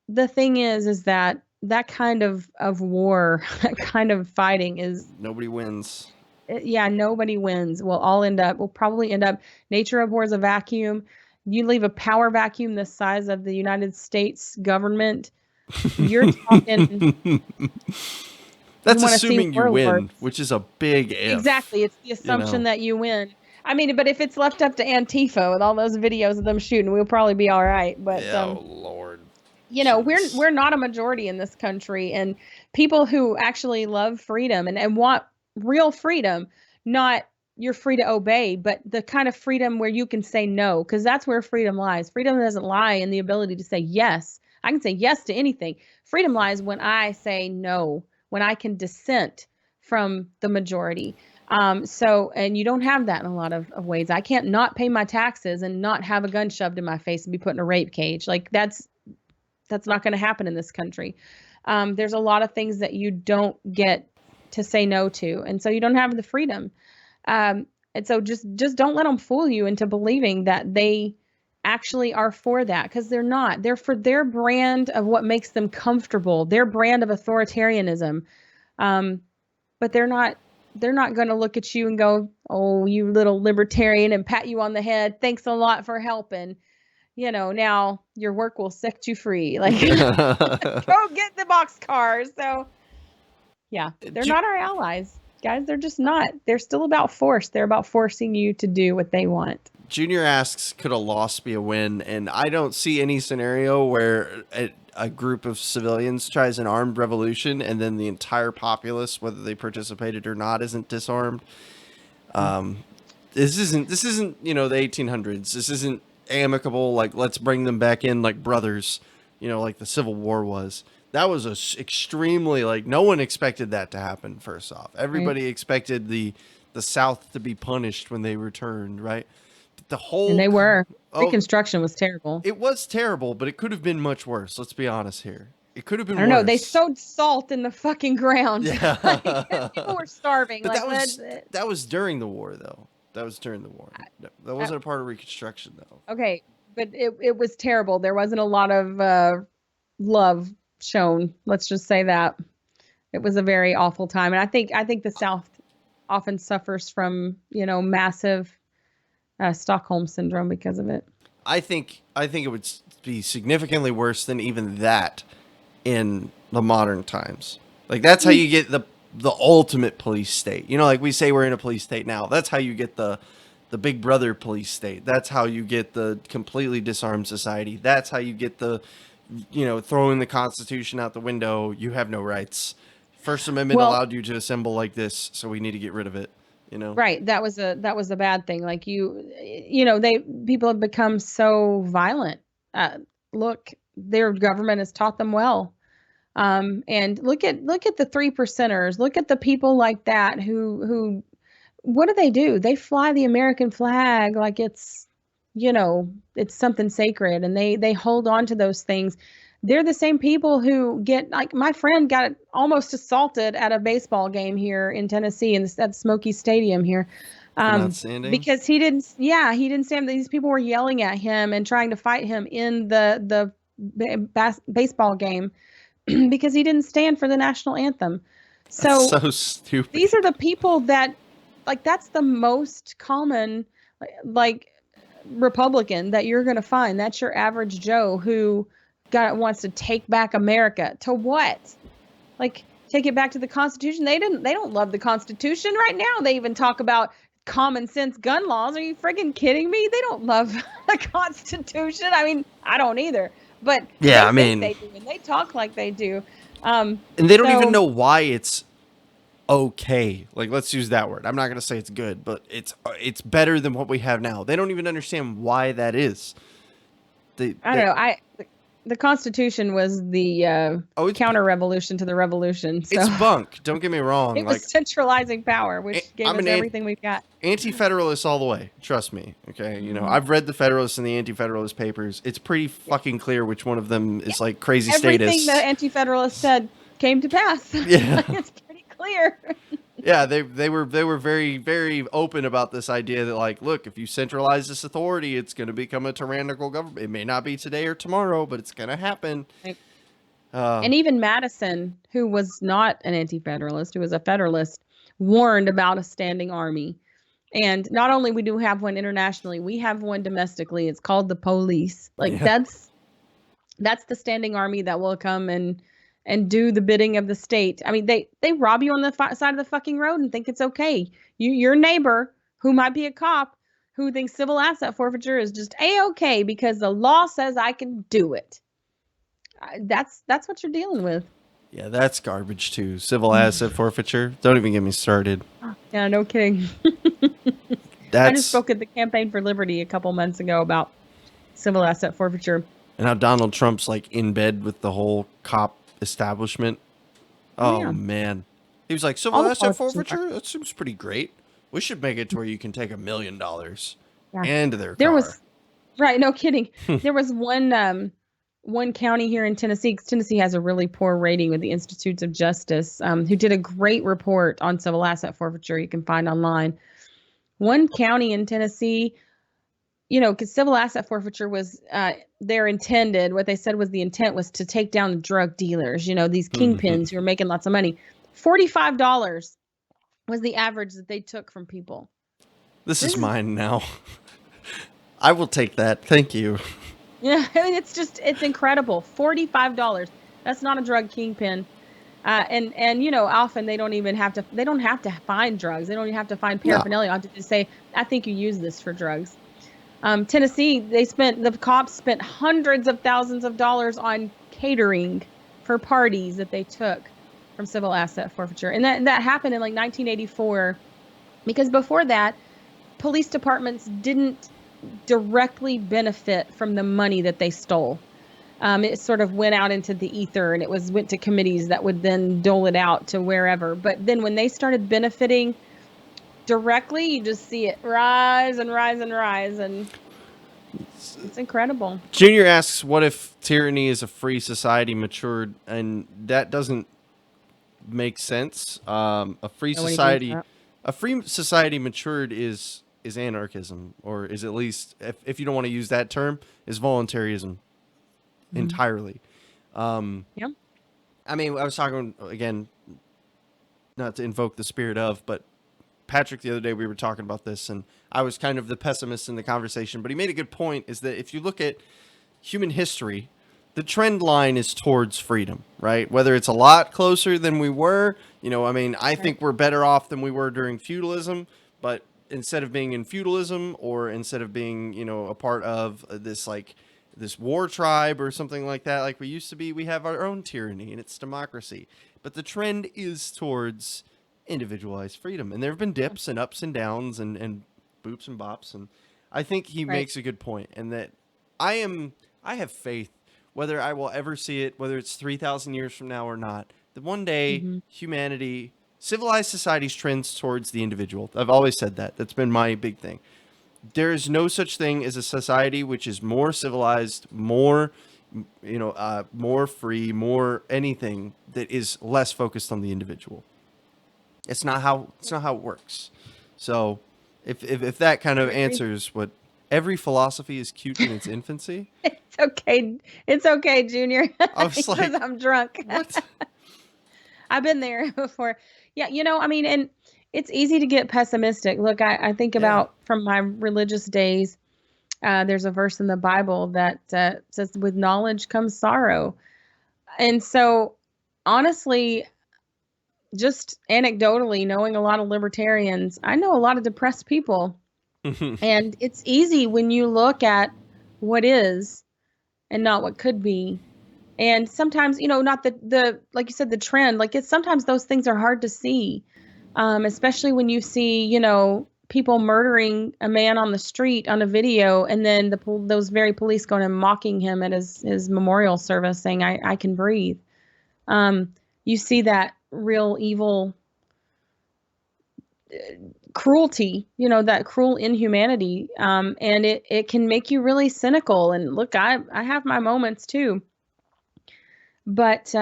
the thing is that that kind of war, that kind of fighting is, Nobody wins. yeah, nobody wins. We'll probably end up, nature abhors a vacuum. You leave a power vacuum the size of the United States government, you're talking, you That's want to see assuming you win, warlords. which is a big if. Exactly. It's the You assumption know. that you win. I mean, but if it's left up to Antifa with all those videos of them shooting, we'll probably be all right. But Oh Lord. you know, Jeez. we're not a majority in this country, and people who actually love freedom and want real freedom, not you're free to obey, but the kind of freedom where you can say no, because that's where freedom lies. Freedom doesn't lie in the ability to say yes. I can say yes to anything. Freedom lies when I say no, when I can dissent from the majority. And you don't have that in a lot of ways. I can't not pay my taxes and not have a gun shoved in my face and be put in a rape cage. Like that's not going to happen in this country. There's a lot of things that you don't get to say no to, and so you don't have the freedom. And so just don't let them fool you into believing that they actually are for that, because they're not. They're for their brand of what makes them comfortable, their brand of authoritarianism. Um, but they're not. They're not going to look at you and go, "Oh, you little libertarian," and pat you on the head. Thanks a lot for helping. You know, now your work will set you free. Like, go get the box cars. So, yeah, they're Ju- not our allies, guys. They're just not. They're still about force. They're about forcing you to do what they want. Junior asks, could a loss be a win? And I don't see any scenario where a group of civilians tries an armed revolution and then the entire populace, whether they participated or not, isn't disarmed. This isn't the 1800s. This isn't amicable. Like, let's bring them back in like brothers. Like the Civil War was. That was extremely, like, no one expected that to happen. First off, Right. everybody expected the South to be punished when they returned, right? But the And whole they were. oh, Reconstruction was terrible. it was terrible, but it could have been much worse. Let's be honest here. It could have I been don't know. They worse. sowed salt in the fucking ground. Yeah. Like, people were starving. But Like that that. was that was during the war, though. That was during the war. That Uh, wasn't a part of Reconstruction, though. okay, but it was terrible. There wasn't a lot of love shown. Let's just say that. It was a very awful time, and I think the South often suffers from massive Stockholm syndrome because of it. I think it would be significantly worse than even that in the modern times. Like, that's how you get the ultimate police state. Like we say we're in a police state now. That's how you get the Big Brother police state. That's how you get the completely disarmed society. That's how you get the throwing the Constitution out the window. You have no rights. First Amendment Well, allowed you to assemble like this, so we need to get rid of it. You know. right, that was a bad thing. Like they people have become so violent. Uh, Look, their government has taught them well. And look at the 3%ers. Look at the people like that who what do? They fly the American flag like it's something sacred, and they hold on to those things. They're the same people who get, like, my friend got almost assaulted at a baseball game here in Tennessee, at Smoky Stadium here. For not standing. Because he didn't stand. These people were yelling at him and trying to fight him in the baseball game because he didn't stand for the national anthem. That's So so stupid. these are the people that, like, that's the most common, like, Republican that you're going to find. That's your average Joe who wants to take back America. To what? Like, take it back to the Constitution. They don't love the Constitution right now. They even talk about common sense gun laws. Are you friggin' kidding me? They don't love the Constitution. I mean, I don't either. But Yeah, they I think mean, they do, and they talk like they do. and they don't even So know why it's okay. Like, let's use that word. I'm not gonna say it's good, but it's better than what we have now. They don't even understand why that is. I They don't know. The Constitution was the oh, counter revolution to the revolution. it's So bunk. Don't get me wrong. it was Like, centralizing power, which gave I'm us an everything we've got. anti-federalist all the way. Trust me. Okay, you know Mhm. I've read the Federalist and the Anti-Federalist papers. It's pretty Yeah. fucking clear which one of them Yeah. is like crazy Everything the status. Anti-Federalists said came to pass. Yeah, Like, it's pretty clear. yeah. They were very very open about this idea that, like, look, if you centralize this authority, it's going to become a tyrannical government. It may not be today or tomorrow, but it's going to happen. Right. Uh, And even Madison, who was not an Anti-Federalist, who was a Federalist, warned about a standing army. And not only we do have one internationally, we have one domestically. It's called the police. Like, yeah. that's the standing army that will come and do the bidding of the state. I mean, they rob you on the side of the fucking road and think it's okay. Your neighbor, who might be a cop, who thinks civil asset forfeiture is just a-okay because the law says I can do it. That's what you're dealing with. Yeah, that's garbage too. Civil asset forfeiture. Don't even get me started. Yeah, no kidding. I just That's spoke at the Campaign for Liberty a couple months ago about civil asset forfeiture. and how Donald Trump's like in bed with the whole cop establishment. Oh Oh yeah, man, he was like all civil the asset politicians are. forfeiture. That seems pretty great. We should make it to where you can take $1 million Yeah, and their there car. was right. No kidding. There was one county here in Tennessee, 'cause Tennessee has a really poor rating with the Institutes of Justice, who did a great report on civil asset forfeiture you can find online. One county in Tennessee, because civil asset forfeiture was their intended, what they said was the intent was to take down drug dealers, these Mhm. kingpins who are making lots of money. $45 was the average that they took from people. This is This is, mine now. I will take that. Thank you. yeah, I mean, it's incredible. $45. That's not a drug kingpin. And often they don't have to find drugs. They don't even have to find No. paraphernalia. I have to just say, I think you use this for drugs. Tennessee, the cops spent hundreds of thousands of dollars on catering for parties that they took from civil asset forfeiture. And that happened in like 1984, because before that, police departments didn't directly benefit from the money that they stole. It sort of went out into the ether, and went to committees that would then dole it out to wherever. But then when they started benefiting directly, you just see it rise and rise and rise, and it's incredible. Junior asks, "What if tyranny is a free society matured?" And that doesn't make sense. Nobody thinks that. A free society matured is anarchism, or is at least, if you don't want to use that term, is voluntarism Mhm. entirely. Yeah. I mean, I was talking again, not to invoke the spirit of, but Patrick the other day we were talking about this, and I was kind of the pessimist in the conversation, but he made a good point. Is that if you look at human history, the trend line is towards freedom, right? Whether it's a lot closer than we were, I mean, I Right. think we're better off than we were during feudalism, but instead of being in feudalism, or instead of being, a part of this, like, this war tribe or something like that, like we used to be, we have our own tyranny and it's democracy. But the trend is towards individualized freedom. And there have been dips and ups and downs and boops and bops. And I think he Right. makes a good point, and that I have faith, whether I will ever see it, whether it's 3,000 years from now or not, that one day Hmm. humanity, civilized societies trends towards the individual. I've always said that. That's been my big thing. There is no such thing as a society which is more civilized, more, more free, more anything that is less focused on the individual. It's not how it works. So, If that kind I of agree. answers what every philosophy is cute in its infancy. It's okay. It's okay, Junior. I He was says like, I'm drunk. what? I've been there before. Yeah, I mean, and it's easy to get pessimistic. Look, I think Yeah. about from my religious days, there's a verse in the Bible that says, with knowledge comes sorrow. And so, honestly, just anecdotally, knowing a lot of libertarians, I know a lot of depressed people. And it's easy when you look at what is and not what could be. And sometimes, not the like you said, the trend, like it's sometimes those things are hard to see, especially when you see, people murdering a man on the street on a video, and then those very police going and mocking him at his memorial service, saying, I can breathe. You see that real evil cruelty, that cruel inhumanity, and it can make you really cynical. And look, I have my moments too. But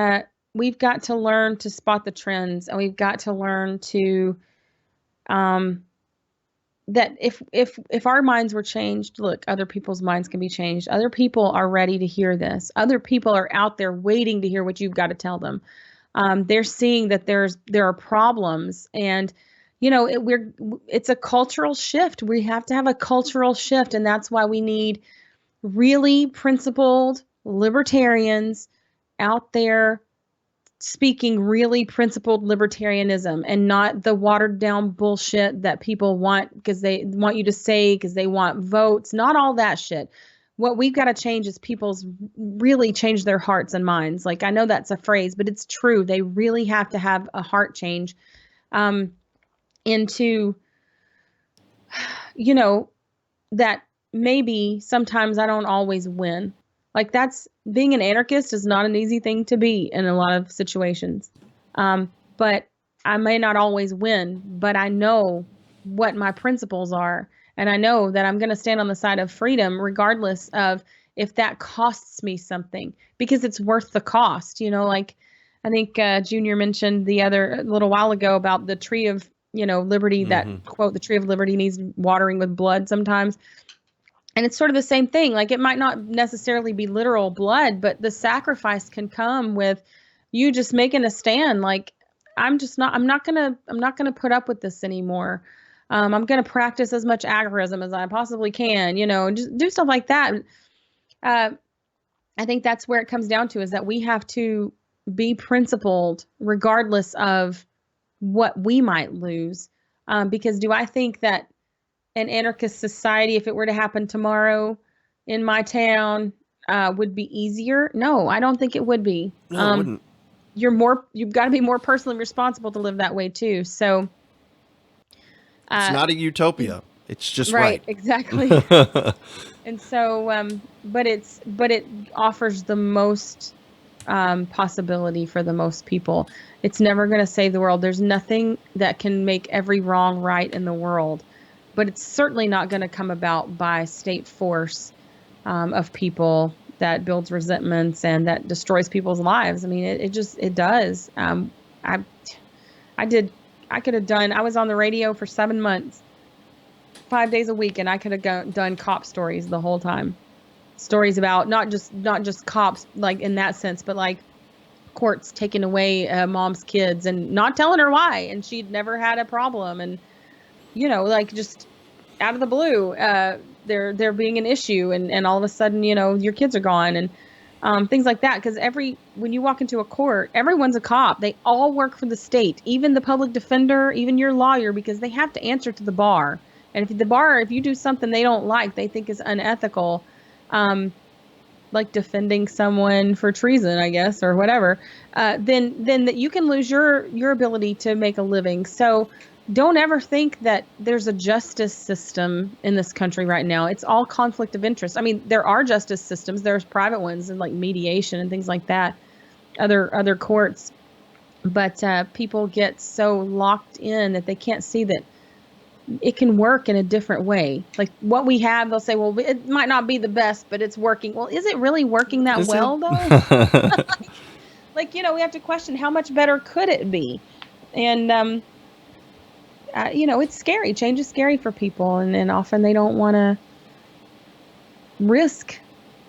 we've got to learn to spot the trends, and we've got to learn to um, that if our minds were changed, look, other people's minds can be changed. Other people are ready to hear this. Other people are out there waiting to hear what you've got to tell them. They're seeing that there are problems, and it's a cultural shift. We have to have a cultural shift, and that's why we need really principled libertarians out there speaking really principled libertarianism, and not the watered down bullshit that people want because they want you to say, because they want votes, not all that shit. What we've got to change is people's really change their hearts and minds. Like, I know that's a phrase, but it's true. They really have to have a heart change, um, into, you know, that maybe sometimes I don't always win. Like, that's being an anarchist is not an easy thing to be in a lot of situations. But I may not always win, but I know what my principles are. And I know that I'm going to stand on the side of freedom, regardless of if that costs me something, because it's worth the cost. Like, I think Junior mentioned a little while ago about the tree of, liberty, that Mm-hmm. quote, the tree of liberty needs watering with blood sometimes. And it's sort of the same thing. Like, it might not necessarily be literal blood, but the sacrifice can come with you just making a stand. Like, I'm not gonna put up with this anymore. I'm gonna practice as much agorism as I possibly can, just do stuff like that. Uh, I think that's where it comes down to, is that we have to be principled regardless of what we might lose. Because do I think that an anarchist society, if it were to happen tomorrow in my town, would be easier? No, I don't think it would be. No, it wouldn't. You've got to be more personally responsible to live that way too. So, It's uh, not a utopia. It's just right. right, exactly. And so, but it offers the most possibility for the most people. It's never going to save the world. There's nothing that can make every wrong right in the world, but it's certainly not going to come about by state force, of people, that builds resentments and that destroys people's lives. I mean, it does. I I did I could have done. I was on the radio for 7 months, 5 days a week, and I could have done cop stories the whole time. Stories about not just cops, like in that sense, but like courts taking away mom's kids and not telling her why, and she'd never had a problem, and like, just out of the blue, there being an issue, and all of a sudden, your kids are gone, and things like that. Because when you walk into a court, everyone's a cop. They all work for the state, even the public defender, even your lawyer, because they have to answer to the bar. And if you do something they don't like, they think is unethical, um, like defending someone for treason, I guess, or whatever, then that you can lose your ability to make a living. So don't ever think that there's a justice system in this country right now. It's all conflict of interest. I mean, there are justice systems. There's private ones, and like mediation and things like that, other courts. But people get so locked in that they can't see that it can work in a different way. Like what we have, they'll say, well, it might not be the best, but it's working. Well, is it really working that Is it? well, though? Like, we have to question, how much better could it be? And it's scary. Change is scary for people, and often they don't want to risk,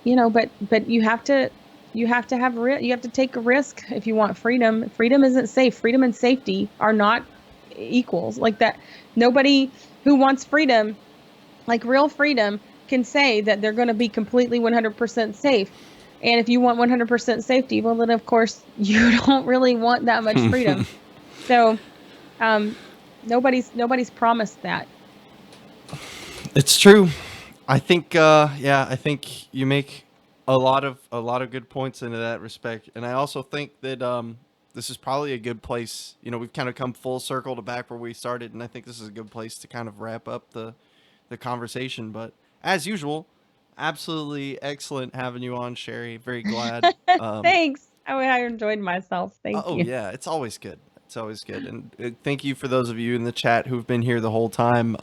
but you have to you have to take a risk if you want freedom. Freedom isn't safe. Freedom and safety are not equals like that. Nobody who wants freedom, like real freedom, can say that they're going to be completely 100% safe. And if you want 100% safety, well, then of course you don't really want that much freedom. So, um, nobody's promised that. It's true. I think, I think you make a lot of good points into that respect, and I also think that this is probably a good place. We've kind of come full circle to back where we started, and I think this is a good place to kind of wrap up the conversation. But as usual, absolutely excellent having you on, Sherry. Very glad. Thanks. I enjoyed myself. Thank Oh you. yeah, it's always good. It's always good, and thank you for those of you in the chat who've been here the whole time.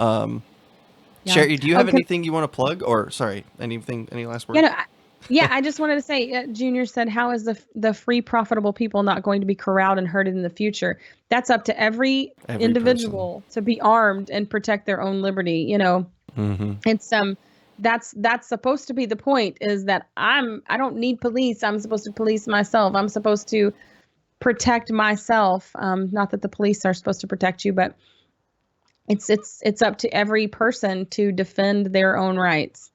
Yeah. Sherry, do you Oh, have anything you want to plug, or sorry, any last you words? know, I- yeah, I just wanted to say, Junior said, how is the free, profitable people not going to be corralled and herded in the future? That's up to every Every person. individual to be armed and protect their own liberty. Mm-hmm. It's that's supposed to be the point, is that I don't need police. I'm supposed to police myself. I'm supposed to protect myself. Not that the police are supposed to protect you, but it's up to every person to defend their own rights.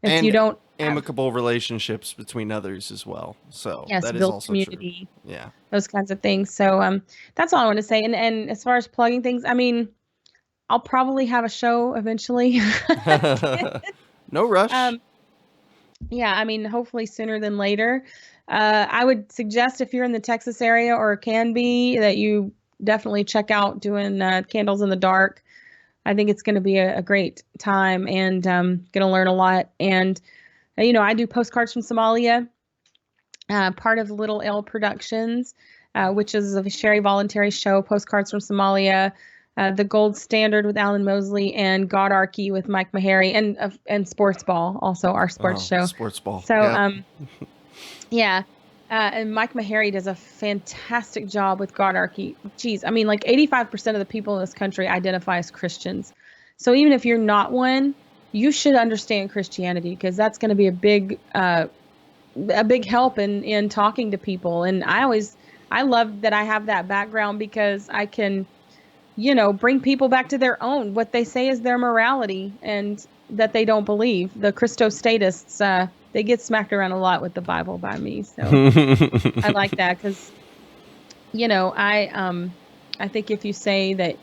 It's you And don't have amicable relationships between others as well. So yes, that is build also true. community, Yeah. those kinds of things. So that's all I want to say. And as far as plugging things, I mean, I'll probably have a show eventually. No rush. um, yeah, I mean, hopefully sooner than later. I would suggest, if you're in the Texas area or can be, that you definitely check out doing Candles in the Dark. I think it's going to be a great time, and going to learn a lot. And I do postcards from Somalia, part of Little L Productions, which is a Sherry Voluntary show. Postcards from Somalia, The Gold Standard with Alan Mosley, and Godarchy with Mike Maharry, and Sports Ball, also our sports Oh, show. sports ball. So, Yeah. yeah. And Mike Maharry does a fantastic job with Godarchy. Geez, I mean, like 85% of the people in this country identify as Christians. So even if you're not one, you should understand Christianity, because that's going to be a big help in talking to people. And I love that I have that background, because I can, bring people back to their own, what they say is their morality, and that they don't believe. The Christostatists, they get smacked around a lot with the Bible by me. So I like that, because, I think if you say that,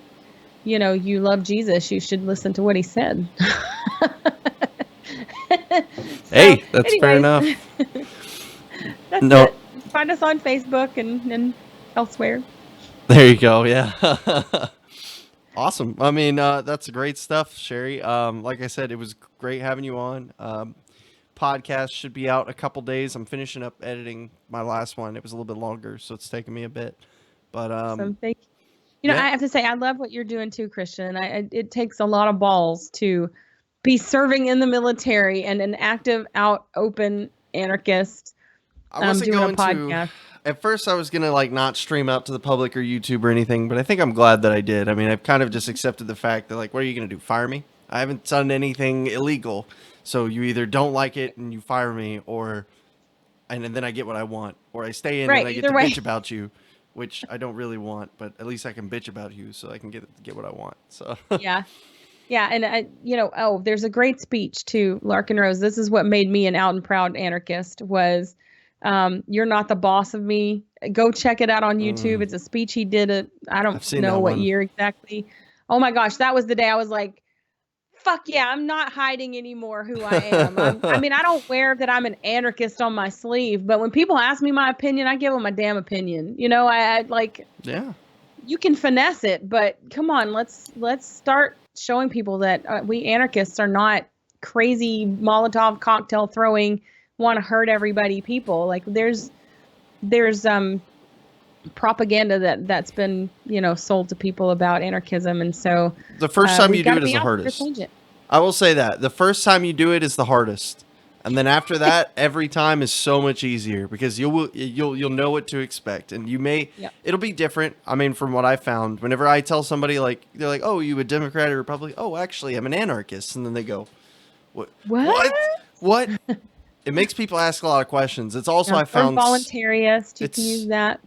you love Jesus, you should listen to what he said. So, Hey, that's fair anyways, enough. that's No, it. Find us on Facebook and elsewhere. there you go. Yeah. Awesome. I mean, that's great stuff, Sherry. Like I said, it was great having you on. Podcast should be out a couple days. I'm finishing up editing my last one. It was a little bit longer, so it's taking me a bit. But Awesome. Thank you. yeah, I have to say, I love what you're doing too, Christian. It takes a lot of balls to be serving in the military and an active, out, open anarchist, I wasn't doing a going to. podcast. At first, I was gonna like not stream out to the public or YouTube or anything, but I think I'm glad that I did. I mean, I've kind of just accepted the fact that like, what are you gonna do? Fire me? I haven't done anything illegal, so you either don't like it and you fire me, or and then I get what I want, or I stay in and Right. I get Either to way. bitch about you, which I don't really want, but at least I can bitch about you so I can get what I want. So Yeah. Yeah. And there's a great speech to Larkin Rose. This is what made me an out and proud anarchist was, you're not the boss of me. Go check it out on YouTube. mm, It's a speech he did at, I I've don't seen know that what one. year exactly. Oh my gosh. That was the day I was like, fuck yeah, I'm not hiding anymore who I am. I mean, I don't wear that I'm an anarchist on my sleeve, but when people ask me my opinion, I give them a damn opinion. I like, Yeah. you can finesse it, but come on, let's start showing people that we anarchists are not crazy Molotov cocktail throwing, want to hurt everybody people. Like there's propaganda that's been sold to people about anarchism, and so The first time we've you got do to it is be the out there to hardest. change it. I will say that the first time you do it is the hardest. And then after that, every time is so much easier because you'll know what to expect, and Yep. it'll be different. I mean, from what I found, whenever I tell somebody like they're like, "Oh, you a Democrat or Republican?" "Oh, actually, I'm an anarchist," and then they go, "What? What? What? What?" It makes people ask a lot of questions. It's also Yeah. I Or found voluntarist. You can it's use that.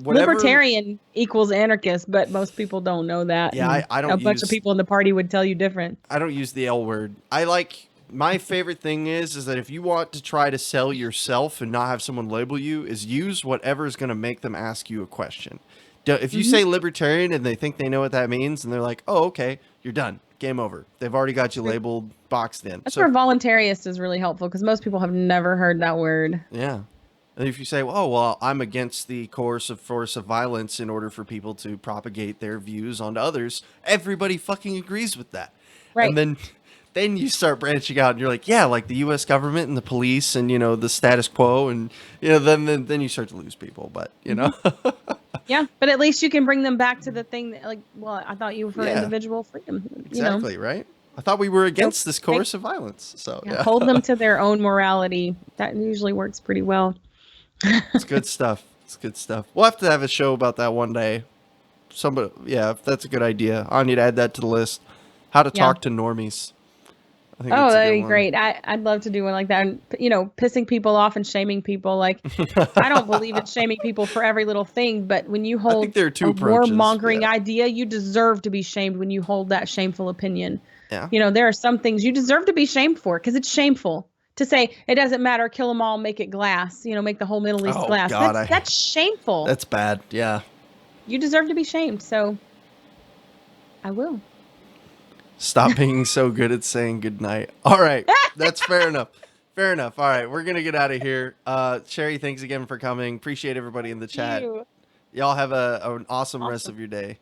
whatever. Libertarian equals anarchist, but most people don't know that. Yeah, And I a don't bunch of use people in the party would tell you different. I don't use the L word. I like my favorite thing is that if you want to try to sell yourself and not have someone label you, is use whatever is going to make them ask you a question. If you Hmm. say libertarian and they think they know what that means and they're like, "Oh, okay, you're done. Game over." They've already got you labeled, boxed in. That's So where voluntarist is really helpful because most people have never heard that word. yeah. And if you say, "Oh, well, I'm against the coercive force of violence in order for people to propagate their views onto others," everybody fucking agrees with that. And Right. then you start branching out and you're like, "Yeah, like the US government and the police and the status quo," and then you start to lose people, but Hmm. Yeah, but at least you can bring them back to the thing that, like, well, I thought you were for yeah, individual freedom, exactly, right? I thought we were So against this make, coercive violence. So, yeah, yeah. hold them to their own morality. That usually works pretty well. It's good stuff. It's good stuff. We'll have to have a show about that one day. Somebody, yeah, if that's a good idea. I need to add that to the list. How to Yeah. talk to normies. I think Oh, that's a that'd good be one. great. I'd love to do one like that. And, pissing people off and shaming people. Like, I don't believe in shaming people for every little thing, but when you I think hold there are two a approaches. warmongering Yeah. idea, you deserve to be shamed when you hold that shameful opinion. Yeah. There are some things you deserve to be shamed for because it's shameful to say it doesn't matter, kill them all, make it glass, make the whole Middle East Oh glass. God, That's shameful. that's bad. Yeah. You deserve to be shamed. So I will. Stop being so good at saying goodnight. All right. That's fair enough. Fair enough. All right. We're going to get out of here. Sherry, thanks again for coming. Appreciate everybody in the chat. You. Y'all have an awesome rest Awesome. of your day.